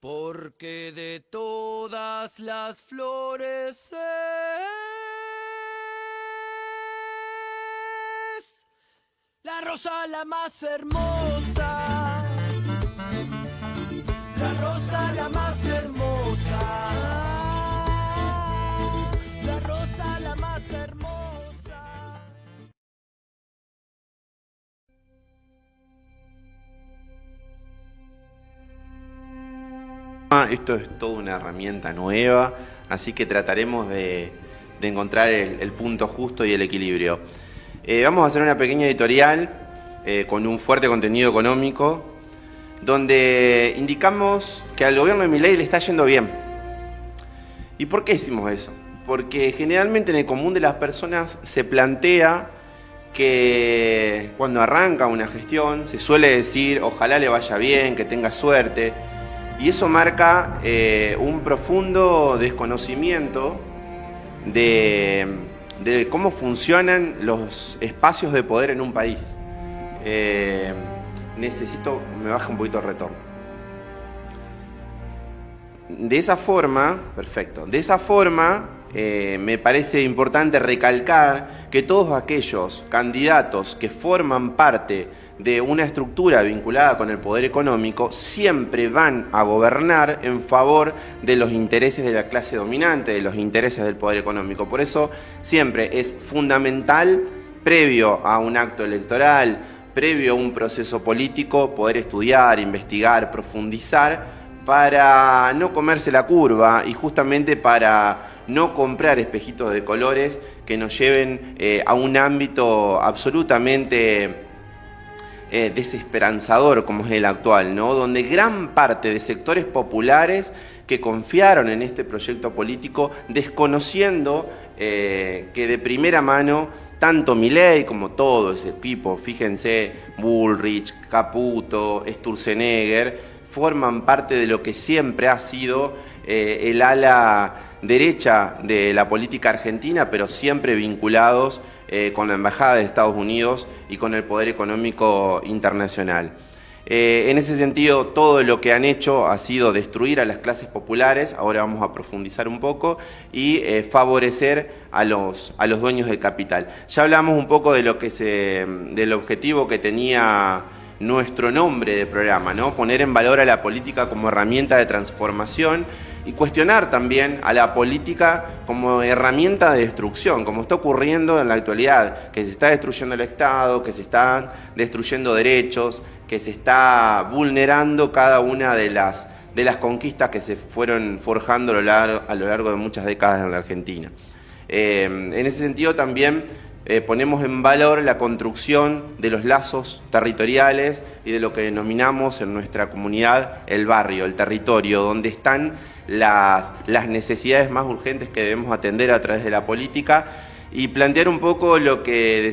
Porque de todas las flores es la rosa la más hermosa, la rosa la más hermosa. La rosa la más hermosa. Esto es toda una herramienta nueva, así que trataremos de encontrar el punto justo y el equilibrio. Vamos a hacer una pequeña editorial con un fuerte contenido económico, donde indicamos que al gobierno de Milei le está yendo bien. ¿Y por qué decimos eso? Porque generalmente en el común de las personas se plantea que cuando arranca una gestión se suele decir ojalá le vaya bien, que tenga suerte, y eso marca un profundo desconocimiento de cómo funcionan los espacios de poder en un país. Me baja un poquito el retorno. De esa forma, perfecto, de esa forma me parece importante recalcar que todos aquellos candidatos que forman parte de una estructura vinculada con el poder económico siempre van a gobernar en favor de los intereses de la clase dominante, de los intereses del poder económico. Por eso siempre es fundamental, previo a un acto electoral, previo a un proceso político, poder estudiar, investigar, profundizar para no comerse la curva y justamente para no comprar espejitos de colores que nos lleven a un ámbito absolutamente desesperanzador como es el actual, ¿no? Donde gran parte de sectores populares que confiaron en este proyecto político, desconociendo que de primera mano tanto Milei como todo ese equipo, fíjense, Bullrich, Caputo, Sturzenegger, forman parte de lo que siempre ha sido el ala derecha de la política argentina, pero siempre vinculados con la Embajada de Estados Unidos y con el poder económico internacional. En ese sentido, todo lo que han hecho ha sido destruir a las clases populares, ahora vamos a profundizar un poco, y favorecer a los dueños del capital. Ya hablamos un poco de del objetivo que tenía nuestro nombre de programa, ¿no? Poner en valor a la política como herramienta de transformación y cuestionar también a la política como herramienta de destrucción, como está ocurriendo en la actualidad, que se está destruyendo el Estado, que se están destruyendo derechos, que se está vulnerando cada una de las conquistas que se fueron forjando a lo largo de muchas décadas en la Argentina. En ese sentido también ponemos en valor la construcción de los lazos territoriales y de lo que denominamos en nuestra comunidad el barrio, el territorio, donde están las necesidades más urgentes que debemos atender a través de la política, y plantear un poco lo que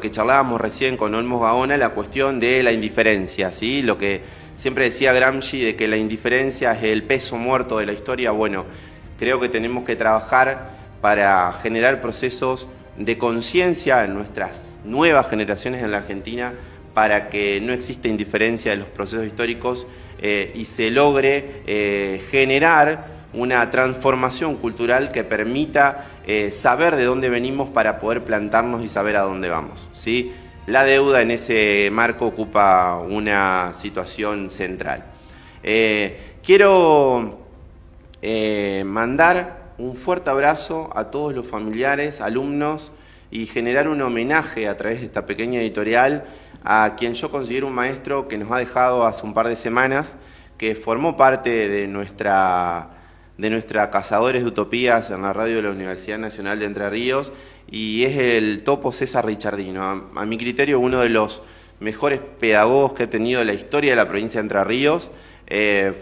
charlábamos recién con Olmos Gaona, la cuestión de la indiferencia, ¿sí? Lo que siempre decía Gramsci de que la indiferencia es el peso muerto de la historia. Bueno, creo que tenemos que trabajar para generar procesos de conciencia en nuestras nuevas generaciones en la Argentina para que no exista indiferencia de los procesos históricos y se logre generar una transformación cultural que permita saber de dónde venimos para poder plantarnos y saber a dónde vamos, ¿sí? La deuda en ese marco ocupa una situación central. Quiero mandar un fuerte abrazo a todos los familiares, alumnos, y generar un homenaje a través de esta pequeña editorial a quien yo considero un maestro que nos ha dejado hace un par de semanas, que formó parte de nuestra Cazadores de Utopías en la radio de la Universidad Nacional de Entre Ríos y es el topo César Richardino. A mi criterio, uno de los mejores pedagogos que ha tenido la historia de la provincia de Entre Ríos.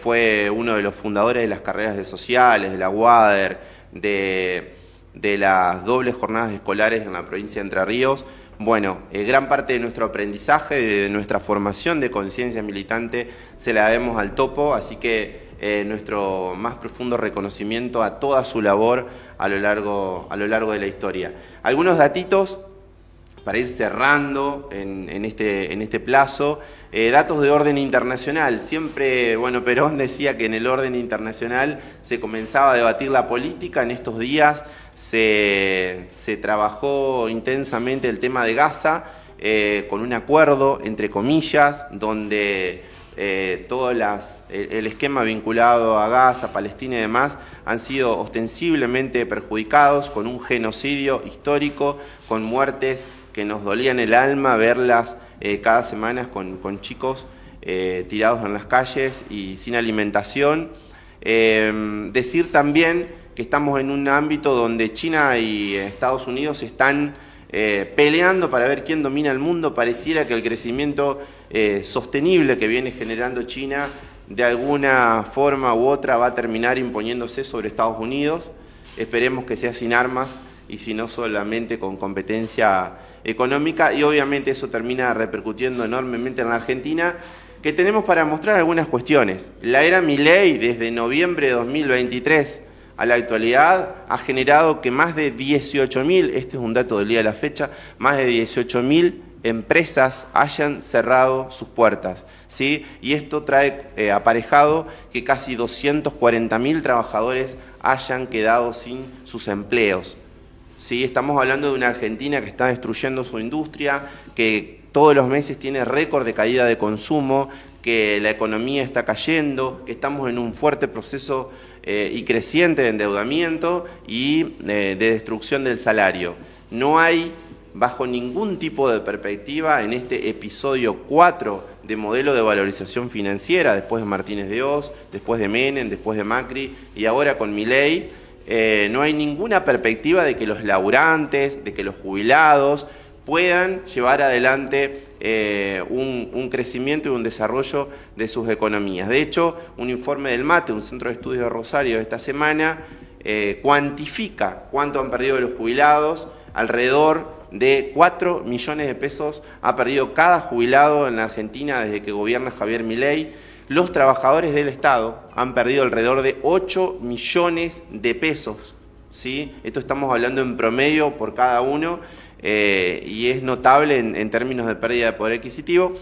Fue uno de los fundadores de las carreras de sociales, de la UADER, de las dobles jornadas escolares en la provincia de Entre Ríos. Bueno, gran parte de nuestro aprendizaje, de nuestra formación de conciencia militante, se la debemos al topo, así que nuestro más profundo reconocimiento a toda su labor a lo largo de la historia. Algunos datitos para ir cerrando en este plazo. Datos de orden internacional. Siempre, bueno, Perón decía que en el orden internacional se comenzaba a debatir la política. En estos días se trabajó intensamente el tema de Gaza, con un acuerdo, entre comillas, donde todo el esquema vinculado a Gaza, Palestina y demás han sido ostensiblemente perjudicados, con un genocidio histórico, con muertes que nos dolían el alma verlas cada semana con chicos tirados en las calles y sin alimentación. Decir también que estamos en un ámbito donde China y Estados Unidos están peleando para ver quién domina el mundo. Pareciera que el crecimiento sostenible que viene generando China de alguna forma u otra va a terminar imponiéndose sobre Estados Unidos. Esperemos que sea sin armas y si no solamente con competencia económica, y obviamente eso termina repercutiendo enormemente en la Argentina, que tenemos para mostrar algunas cuestiones. La era Milei, desde noviembre de 2023 a la actualidad, ha generado que más de 18.000, este es un dato del día de la fecha, más de 18.000 empresas hayan cerrado sus puertas, ¿sí? Y esto trae aparejado que casi 240.000 trabajadores hayan quedado sin sus empleos. ¿Sí? Estamos hablando de una Argentina que está destruyendo su industria, que todos los meses tiene récord de caída de consumo, que la economía está cayendo, que estamos en un fuerte proceso y creciente de endeudamiento y de destrucción del salario. No hay, bajo ningún tipo de perspectiva, en este episodio 4 de modelo de valorización financiera, después de Martínez de Oz, después de Menem, después de Macri y ahora con Milei, no hay ninguna perspectiva de que los laburantes, de que los jubilados puedan llevar adelante un crecimiento y un desarrollo de sus economías. De hecho, un informe del MATE, un centro de estudios de Rosario de esta semana, cuantifica cuánto han perdido los jubilados. Alrededor de 4 millones de pesos ha perdido cada jubilado en la Argentina desde que gobierna Javier Milei. Los trabajadores del Estado han perdido alrededor de 8 millones de pesos, ¿sí? Esto estamos hablando en promedio por cada uno, y es notable en términos de pérdida de poder adquisitivo.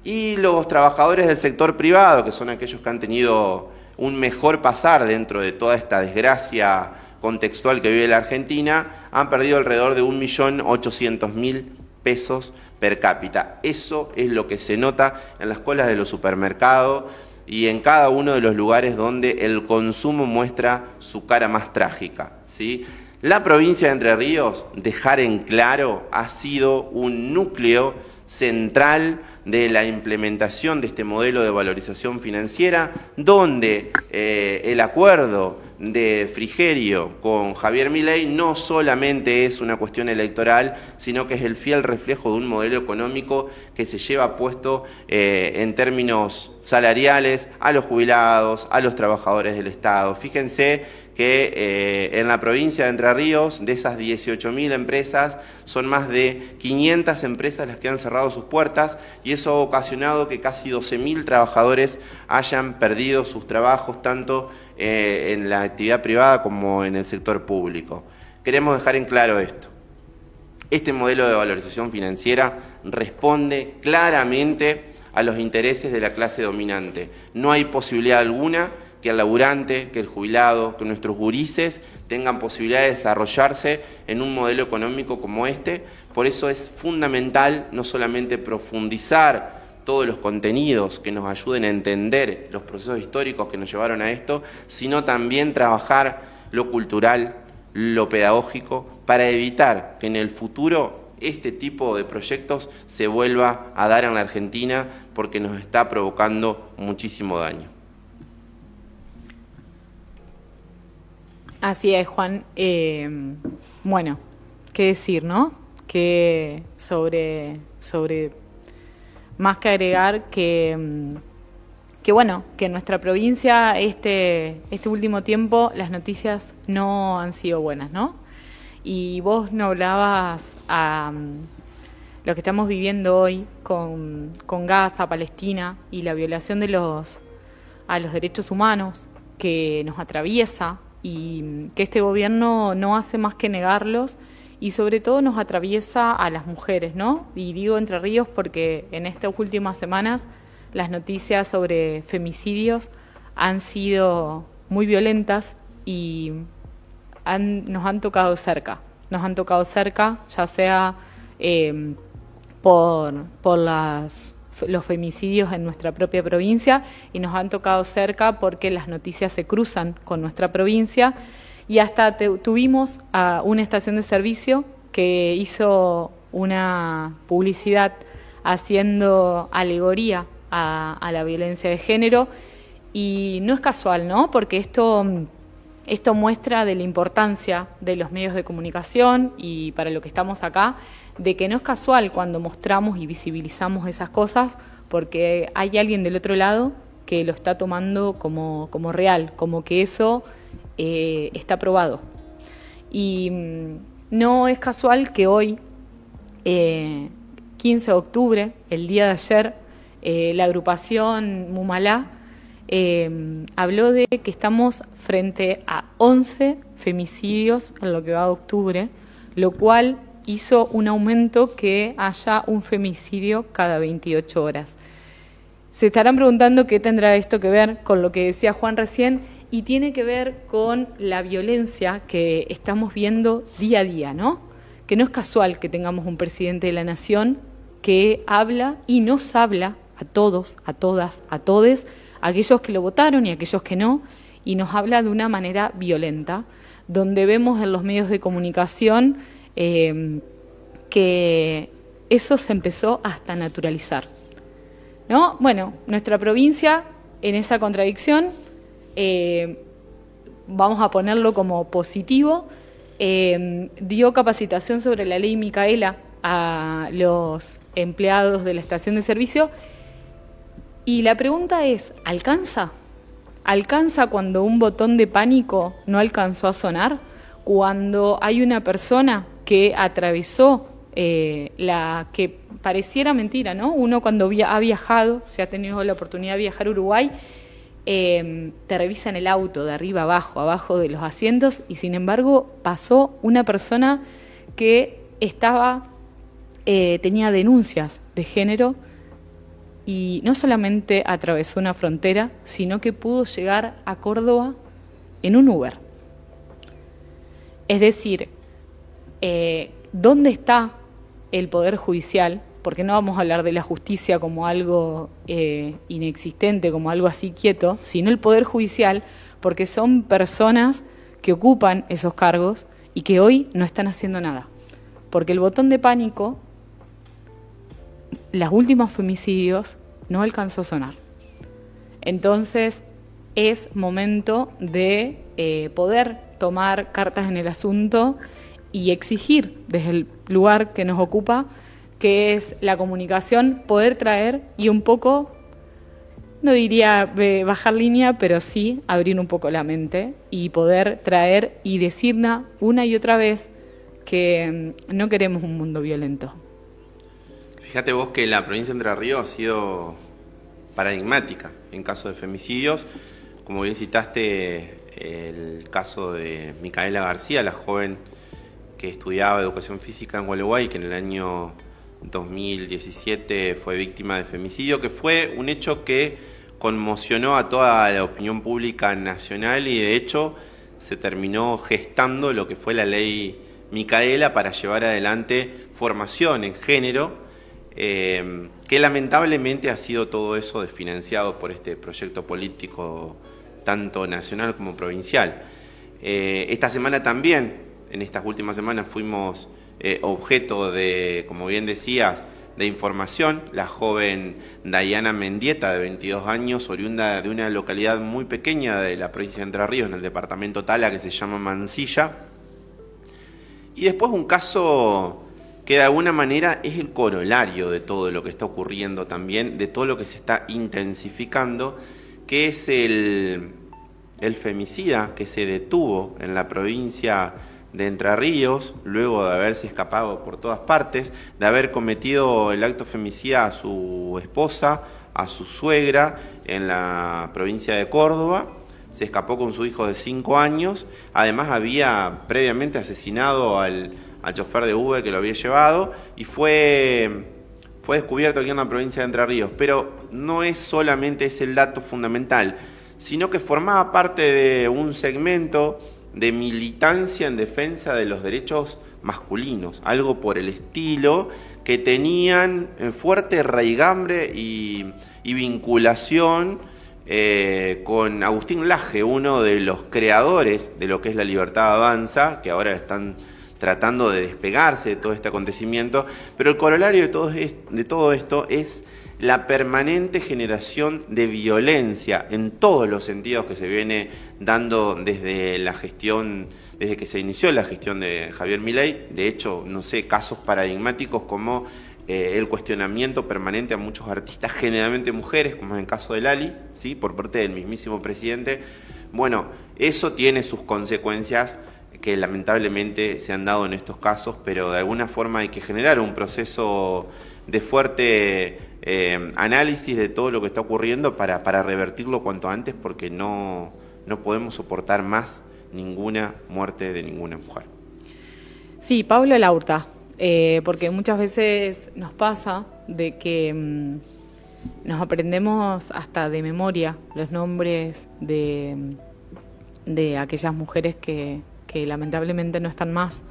Y los trabajadores del sector privado, que son aquellos que han tenido un mejor pasar dentro de toda esta desgracia contextual que vive la Argentina, han perdido alrededor de 1.800.000 pesos per cápita. Eso es lo que se nota en las colas de los supermercados y en cada uno de los lugares donde el consumo muestra su cara más trágica, ¿sí? La provincia de Entre Ríos, dejar en claro, ha sido un núcleo central de la implementación de este modelo de valorización financiera, donde el acuerdo de Frigerio con Javier Milei no solamente es una cuestión electoral, sino que es el fiel reflejo de un modelo económico que se lleva puesto en términos salariales a los jubilados, a los trabajadores del Estado. Fíjense que en la provincia de Entre Ríos, de esas 18.000 empresas, son más de 500 empresas las que han cerrado sus puertas, y eso ha ocasionado que casi 12.000 trabajadores hayan perdido sus trabajos, tanto en la actividad privada como en el sector público. Queremos dejar en claro esto. Este modelo de valorización financiera responde claramente a los intereses de la clase dominante. No hay posibilidad alguna que el laburante, que el jubilado, que nuestros gurises tengan posibilidad de desarrollarse en un modelo económico como este. Por eso es fundamental no solamente profundizar todos los contenidos que nos ayuden a entender los procesos históricos que nos llevaron a esto, sino también trabajar lo cultural, lo pedagógico, para evitar que en el futuro este tipo de proyectos se vuelva a dar en la Argentina, porque nos está provocando muchísimo daño. Así es, Juan. Bueno, decir, ¿no? Que sobre más que agregar que bueno, que en nuestra provincia este último tiempo las noticias no han sido buenas, ¿no? Y vos no hablabas a lo que estamos viviendo hoy con Gaza, Palestina y la violación a los derechos humanos que nos atraviesa y que este gobierno no hace más que negarlos y sobre todo nos atraviesa a las mujeres, ¿no? Y digo Entre Ríos porque en estas últimas semanas las noticias sobre femicidios han sido muy violentas y nos han tocado cerca. Nos han tocado cerca, ya sea por los femicidios en nuestra propia provincia y nos han tocado cerca porque las noticias se cruzan con nuestra provincia y hasta tuvimos a una estación de servicio que hizo una publicidad haciendo alegoría a la violencia de género y no es casual, ¿no? Porque esto muestra de la importancia de los medios de comunicación y para lo que estamos acá, de que no es casual cuando mostramos y visibilizamos esas cosas porque hay alguien del otro lado que lo está tomando como real, como que eso está probado. Y no es casual que hoy, 15 de octubre, el día de ayer, la agrupación Mumalá habló de que estamos frente a 11 femicidios en lo que va de octubre, lo cual hizo un aumento que haya un femicidio cada 28 horas. Se estarán preguntando qué tendrá esto que ver con lo que decía Juan recién, y tiene que ver con la violencia que estamos viendo día a día, ¿no? Que no es casual que tengamos un presidente de la nación que habla y nos habla a todos, a todas, a todes, a aquellos que lo votaron y a aquellos que no, y nos habla de una manera violenta, donde vemos en los medios de comunicación que eso se empezó hasta a naturalizar, ¿no? Bueno, nuestra provincia, en esa contradicción, vamos a ponerlo como positivo, dio capacitación sobre la ley Micaela a los empleados de la estación de servicio. Y la pregunta es, ¿alcanza? ¿Alcanza cuando un botón de pánico no alcanzó a sonar? Cuando hay una persona que atravesó la que pareciera mentira, ¿no? Uno cuando ha viajado, se ha tenido la oportunidad de viajar a Uruguay, te revisan el auto de arriba abajo, abajo de los asientos, y sin embargo pasó una persona que tenía denuncias de género y no solamente atravesó una frontera, sino que pudo llegar a Córdoba en un Uber. Es decir, ¿dónde está el Poder Judicial? Porque no vamos a hablar de la justicia como algo inexistente, como algo así quieto, sino el Poder Judicial, porque son personas que ocupan esos cargos y que hoy no están haciendo nada. Porque el botón de pánico, los últimos femicidios, no alcanzó a sonar. Entonces, es momento de poder tomar cartas en el asunto y exigir desde el lugar que nos ocupa, que es la comunicación, poder traer y un poco, no diría bajar línea, pero sí abrir un poco la mente y poder traer y decirnos una y otra vez que no queremos un mundo violento. Fíjate vos que la provincia de Entre Ríos ha sido paradigmática en caso de femicidios. Como bien citaste, el caso de Micaela García, la joven que estudiaba educación física en Gualeguay, que en el año 2017 fue víctima de femicidio, que fue un hecho que conmocionó a toda la opinión pública nacional y de hecho se terminó gestando lo que fue la ley Micaela para llevar adelante formación en género, que lamentablemente ha sido todo eso desfinanciado por este proyecto político tanto nacional como provincial. Esta semana también, en estas últimas semanas, fuimos objeto de, como bien decías, de información. La joven Dayana Mendieta, de 22 años, oriunda de una localidad muy pequeña de la provincia de Entre Ríos, en el departamento Tala, que se llama Mansilla. Y después un caso que de alguna manera es el corolario de todo lo que está ocurriendo también, de todo lo que se está intensificando, que es el femicida que se detuvo en la provincia de Entre Ríos, luego de haberse escapado por todas partes, de haber cometido el acto femicida a su esposa, a su suegra, en la provincia de Córdoba. Se escapó con su hijo de 5 años, además había previamente asesinado al chofer de Uber que lo había llevado, y fue descubierto aquí en la provincia de Entre Ríos. Pero no es solamente ese el dato fundamental, sino que formaba parte de un segmento de militancia en defensa de los derechos masculinos, algo por el estilo, que tenían fuerte raigambre y vinculación con Agustín Laje, uno de los creadores de lo que es La Libertad Avanza, que ahora están tratando de despegarse de todo este acontecimiento. Pero el corolario de todo esto es la permanente generación de violencia en todos los sentidos que se viene dando desde que se inició la gestión de Javier Milei. De hecho, no sé, casos paradigmáticos como el cuestionamiento permanente a muchos artistas, generalmente mujeres, como es el caso de Lali, ¿sí?, por parte del mismísimo presidente. Bueno, eso tiene sus consecuencias que lamentablemente se han dado en estos casos, pero de alguna forma hay que generar un proceso de fuerte análisis de todo lo que está ocurriendo para revertirlo cuanto antes, porque no podemos soportar más ninguna muerte de ninguna mujer. Sí, Pablo Laurta, porque muchas veces nos pasa de que nos aprendemos hasta de memoria los nombres de aquellas mujeres que lamentablemente no están más,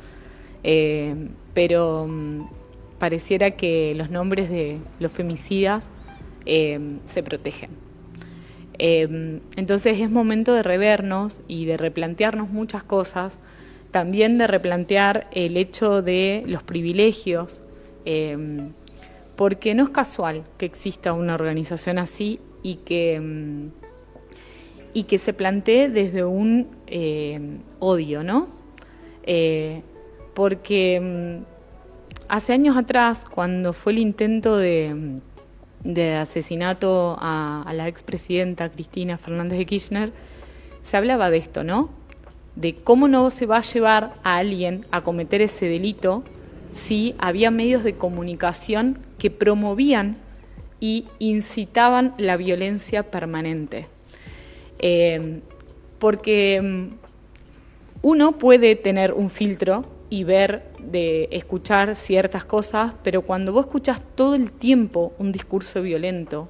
pero pareciera que los nombres de los femicidas se protegen. Entonces es momento de revernos y de replantearnos muchas cosas, también de replantear el hecho de los privilegios, porque no es casual que exista una organización así y que se plantee desde un odio, ¿no? Porque hace años atrás, cuando fue el intento de asesinato a la expresidenta Cristina Fernández de Kirchner, se hablaba de esto, ¿no? De cómo no se va a llevar a alguien a cometer ese delito si había medios de comunicación que promovían y incitaban la violencia permanente. Porque uno puede tener un filtro y escuchar ciertas cosas, pero cuando vos escuchás todo el tiempo un discurso violento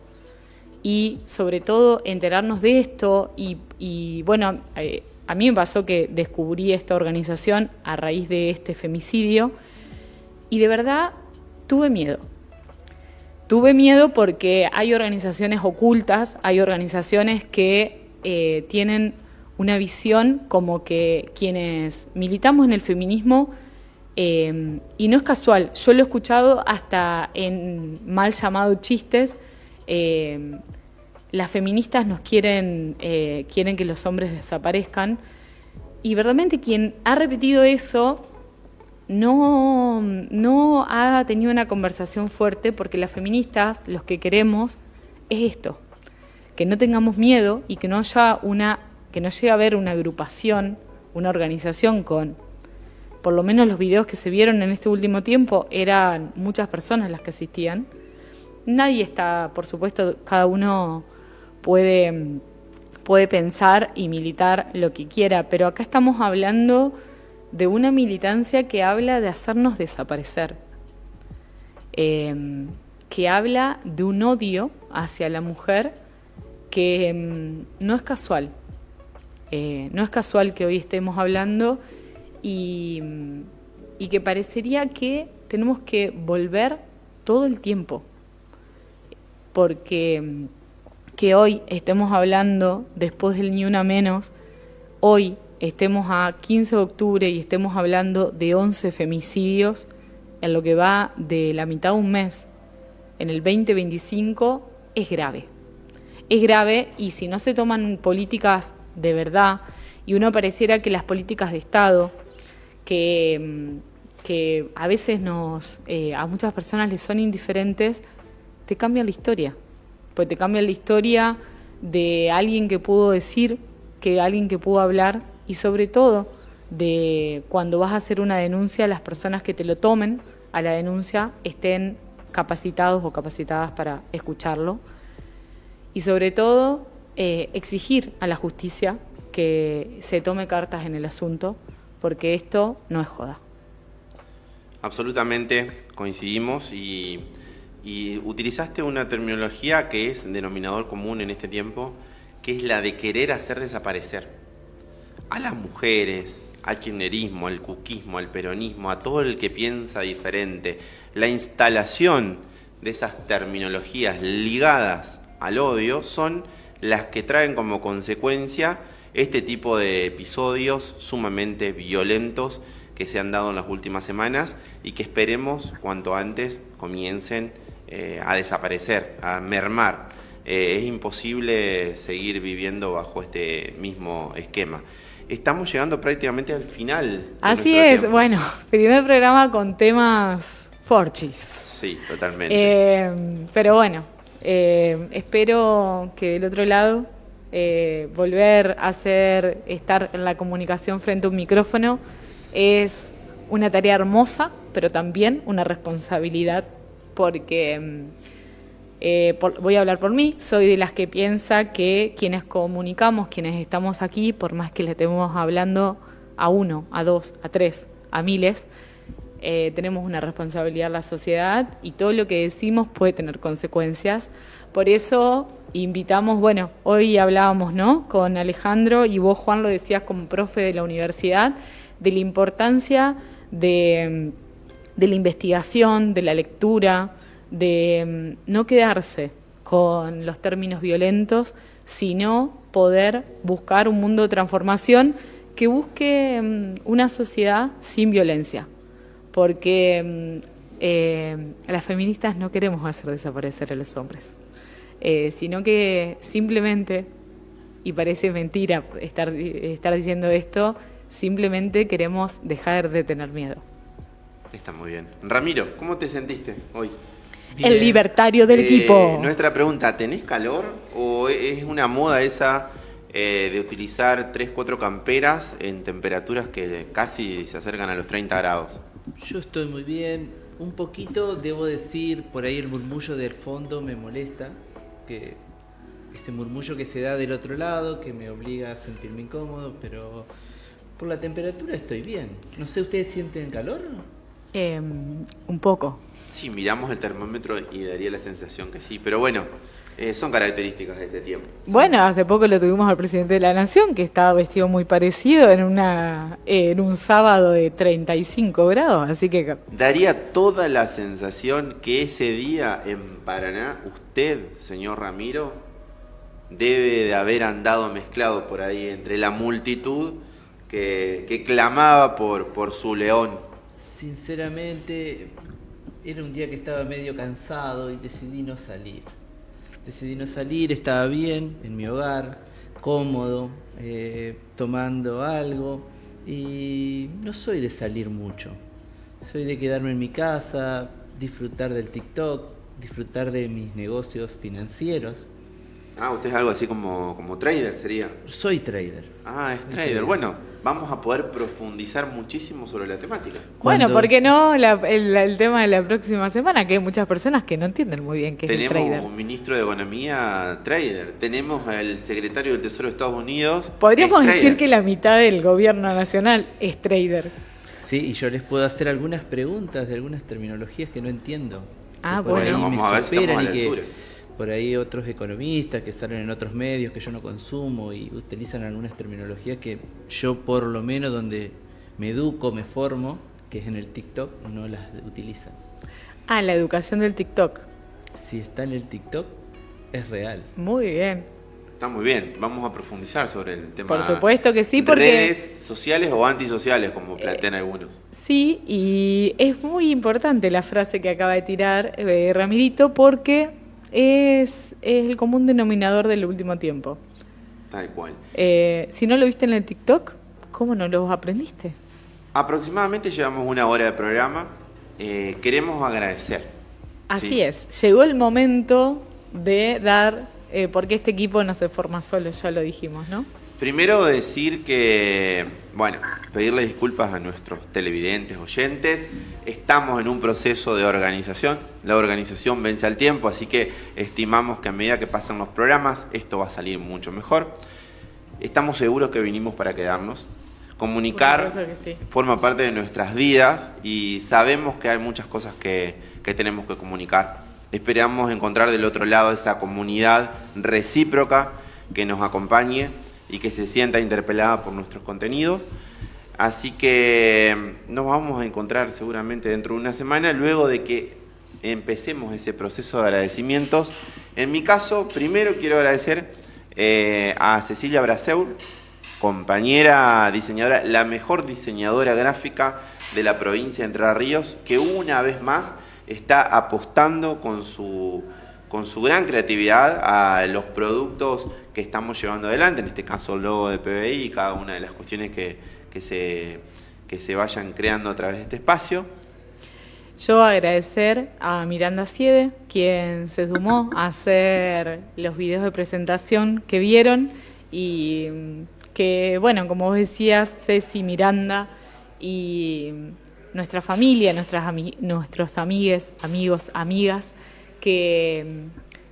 y sobre todo enterarnos de esto y bueno, a mí me pasó que descubrí esta organización a raíz de este femicidio y de verdad tuve miedo. Tuve miedo porque hay organizaciones ocultas, hay organizaciones que tienen una visión como que quienes militamos en el feminismo, y no es casual, yo lo he escuchado hasta en mal llamados chistes, las feministas nos quieren que los hombres desaparezcan, y verdaderamente quien ha repetido eso no ha tenido una conversación fuerte, porque las feministas los que queremos es esto, que no tengamos miedo y que no llegue a haber una agrupación, una organización con, por lo menos los videos que se vieron en este último tiempo, eran muchas personas las que asistían. Nadie está, por supuesto, cada uno puede pensar y militar lo que quiera, pero acá estamos hablando de una militancia que habla de hacernos desaparecer, que habla de un odio hacia la mujer que no es casual. No es casual que hoy estemos hablando y que parecería que tenemos que volver todo el tiempo, porque que hoy estemos hablando después del Ni Una Menos, hoy estemos a 15 de octubre y estemos hablando de 11 femicidios en lo que va de la mitad de un mes en el 2025, es grave. Es grave, y si no se toman políticas de verdad, y uno pareciera que las políticas de Estado, que a veces a muchas personas les son indiferentes, te cambian la historia. Pues te cambian la historia de alguien que pudo decir, que alguien que pudo hablar, y sobre todo de cuando vas a hacer una denuncia, las personas que te lo tomen a la denuncia estén capacitados o capacitadas para escucharlo. Y sobre todo, exigir a la justicia que se tome cartas en el asunto, porque esto no es joda. Absolutamente coincidimos y utilizaste una terminología que es denominador común en este tiempo, que es la de querer hacer desaparecer a las mujeres, al kirchnerismo, al cuquismo, al peronismo, a todo el que piensa diferente. La instalación de esas terminologías ligadas al odio son las que traen como consecuencia este tipo de episodios sumamente violentos que se han dado en las últimas semanas y que esperemos cuanto antes comiencen a desaparecer, a mermar. Es imposible seguir viviendo bajo este mismo esquema. Estamos llegando prácticamente al final. Así es, tiempo. Bueno, primer programa con temas forchis. Sí, totalmente. Pero bueno, espero que del otro lado volver a estar en la comunicación frente a un micrófono es una tarea hermosa, pero también una responsabilidad, porque voy a hablar por mí, soy de las que piensa que quienes comunicamos, quienes estamos aquí, por más que le estemos hablando a uno, a dos, a tres, a miles, tenemos una responsabilidad en la sociedad y todo lo que decimos puede tener consecuencias. Por eso invitamos, bueno, hoy hablábamos, ¿no?, con Alejandro, y vos, Juan, lo decías como profe de la universidad, de la importancia de la investigación, de la lectura, de no quedarse con los términos violentos, sino poder buscar un mundo de transformación que busque una sociedad sin violencia. Porque las feministas no queremos hacer desaparecer a los hombres, sino que simplemente, y parece mentira estar diciendo esto, simplemente queremos dejar de tener miedo. Está muy bien. Ramiro, ¿cómo te sentiste hoy? Bien. El libertario del equipo. Nuestra pregunta, ¿tenés calor o es una moda esa de utilizar 3-4 camperas en temperaturas que casi se acercan a los 30 grados? Yo estoy muy bien. Un poquito, debo decir, por ahí el murmullo del fondo me molesta, que ese murmullo que se da del otro lado, que me obliga a sentirme incómodo, pero por la temperatura estoy bien. No sé, ¿ustedes sienten calor? Un poco. Sí, miramos el termómetro y daría la sensación que sí, pero bueno, son características de este tiempo. Bueno, hace poco lo tuvimos al presidente de la Nación, que estaba vestido muy parecido en un sábado de 35 grados, así que... Daría toda la sensación que ese día en Paraná, usted, señor Ramiro, debe de haber andado mezclado por ahí entre la multitud que clamaba por su león. Sinceramente, era un día que estaba medio cansado y decidí no salir. Estaba bien en mi hogar, cómodo, tomando algo, y no soy de salir mucho. Soy de quedarme en mi casa, disfrutar del TikTok, disfrutar de mis negocios financieros. Ah, usted es algo así como trader, ¿sería? Soy trader. Ah, es trader. Bueno, vamos a poder profundizar muchísimo sobre la temática. Bueno, ¿por qué no el tema de la próxima semana? Que hay muchas personas que no entienden muy bien qué es el trader. Tenemos un ministro de Economía trader. Tenemos al secretario del Tesoro de Estados Unidos. Podríamos decir que la mitad del gobierno nacional es trader. Sí, y yo les puedo hacer algunas preguntas de algunas terminologías que no entiendo. Ah, bueno. Vamos a ver si estamos a la altura. Por ahí otros economistas que salen en otros medios que yo no consumo y utilizan algunas terminologías que yo, por lo menos donde me educo, me formo, que es en el TikTok, no las utilizan. Ah, la educación del TikTok. Si está en el TikTok, es real. Muy bien. Está muy bien. Vamos a profundizar sobre el tema. Por supuesto que sí, porque... redes sociales o antisociales, como plantean algunos. Sí, y es muy importante la frase que acaba de tirar Ramirito, porque... Es el común denominador del último tiempo. Tal cual. Si no lo viste en el TikTok, ¿cómo no lo aprendiste? Aproximadamente llevamos 1 hora de programa. Queremos agradecer. Así ¿sí? es, llegó el momento de dar, porque este equipo no se forma solo, ya lo dijimos, ¿no? Primero decir que, bueno, pedirle disculpas a nuestros televidentes, oyentes. Estamos en un proceso de organización. La organización vence al tiempo, así que estimamos que a medida que pasan los programas, esto va a salir mucho mejor. Estamos seguros que vinimos para quedarnos. Comunicar sí. Forma parte de nuestras vidas y sabemos que hay muchas cosas que tenemos que comunicar. Esperamos encontrar del otro lado esa comunidad recíproca que nos acompañe y que se sienta interpelada por nuestros contenidos. Así que nos vamos a encontrar seguramente dentro de una semana, luego de que empecemos ese proceso de agradecimientos. En mi caso, primero quiero agradecer a Cecilia Braseur, compañera diseñadora, la mejor diseñadora gráfica de la provincia de Entre Ríos, que una vez más está apostando con su gran creatividad a los productos que estamos llevando adelante, en este caso el logo de PBI y cada una de las cuestiones que se vayan creando a través de este espacio. Yo agradecer a Miranda Siede, quien se sumó a hacer los videos de presentación que vieron y que, bueno, como vos decías, Ceci, Miranda y nuestra familia, nuestros amigues, amigos, amigas, que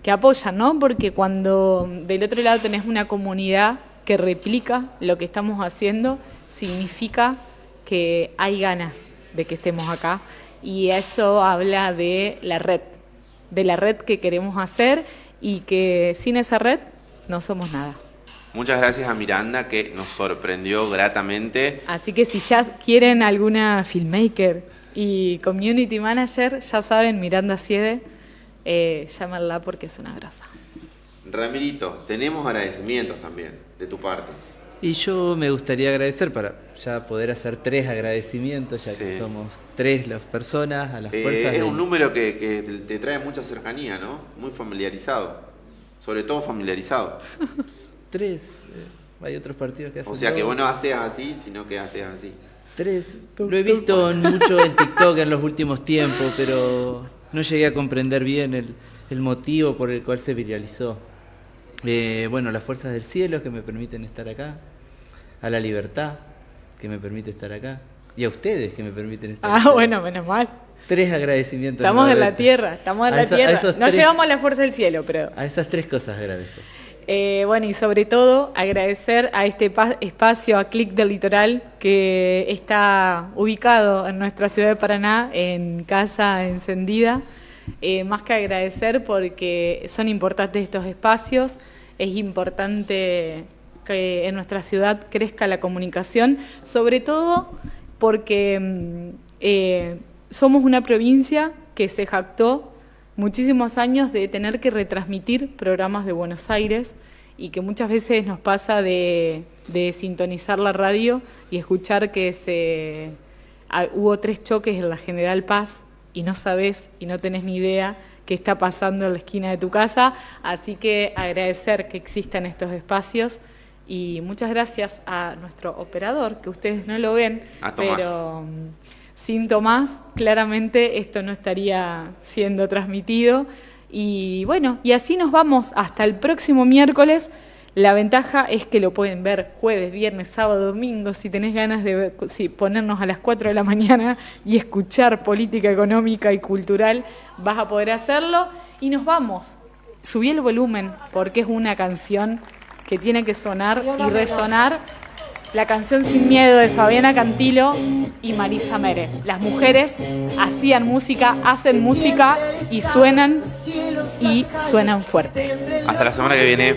apoyan, ¿no? Porque cuando del otro lado tenés una comunidad que replica lo que estamos haciendo, significa que hay ganas de que estemos acá. Y eso habla de la red que queremos hacer y que sin esa red no somos nada. Muchas gracias a Miranda, que nos sorprendió gratamente. Así que si ya quieren alguna filmmaker y community manager, ya saben, Miranda Siede, llámenla porque es una grosa. Ramirito, tenemos agradecimientos también de tu parte. Y yo me gustaría agradecer para ya poder hacer 3 agradecimientos, ya que somos 3 las personas, a las fuerzas. Es un número que te trae mucha cercanía, ¿no? Muy familiarizado, sobre todo familiarizado. 3, hay otros partidos que hacen. O sea, 2. que vos no haces así, sino que haces así. 3, lo he visto mucho en TikTok en los últimos tiempos, pero no llegué a comprender bien el motivo por el cual se viralizó. Bueno, las fuerzas del cielo que me permiten estar acá, a la libertad que me permite estar acá, y a ustedes que me permiten estar acá. Bueno, menos mal. 3 agradecimientos. Estamos en la tierra, No llevamos a la fuerza del cielo, pero... A esas 3 cosas agradezco. Bueno, y sobre todo agradecer a este espacio, a Clic del Litoral, que está ubicado en nuestra ciudad de Paraná, en Casa Encendida. Más que agradecer porque son importantes estos espacios, es importante que en nuestra ciudad crezca la comunicación, sobre todo porque somos una provincia que se jactó muchísimos años de tener que retransmitir programas de Buenos Aires y que muchas veces nos pasa de sintonizar la radio y escuchar que hubo 3 choques en la General Paz y no sabés y no tenés ni idea qué está pasando en la esquina de tu casa, así que agradecer que existan estos espacios y muchas gracias a nuestro operador, que ustedes no lo ven, pero sin Tomás claramente esto no estaría siendo transmitido. Y bueno, y así nos vamos hasta el próximo miércoles. La ventaja es que lo pueden ver jueves, viernes, sábado, domingo. Si tenés ganas de ponernos a las 4 de la mañana y escuchar política económica y cultural, vas a poder hacerlo. Y nos vamos. Subí el volumen porque es una canción que tiene que sonar y resonar. La canción Sin Miedo de Fabiana Cantilo y Marisa Mere. Las mujeres hacían música, hacen música y suenan fuerte. Hasta la semana que viene.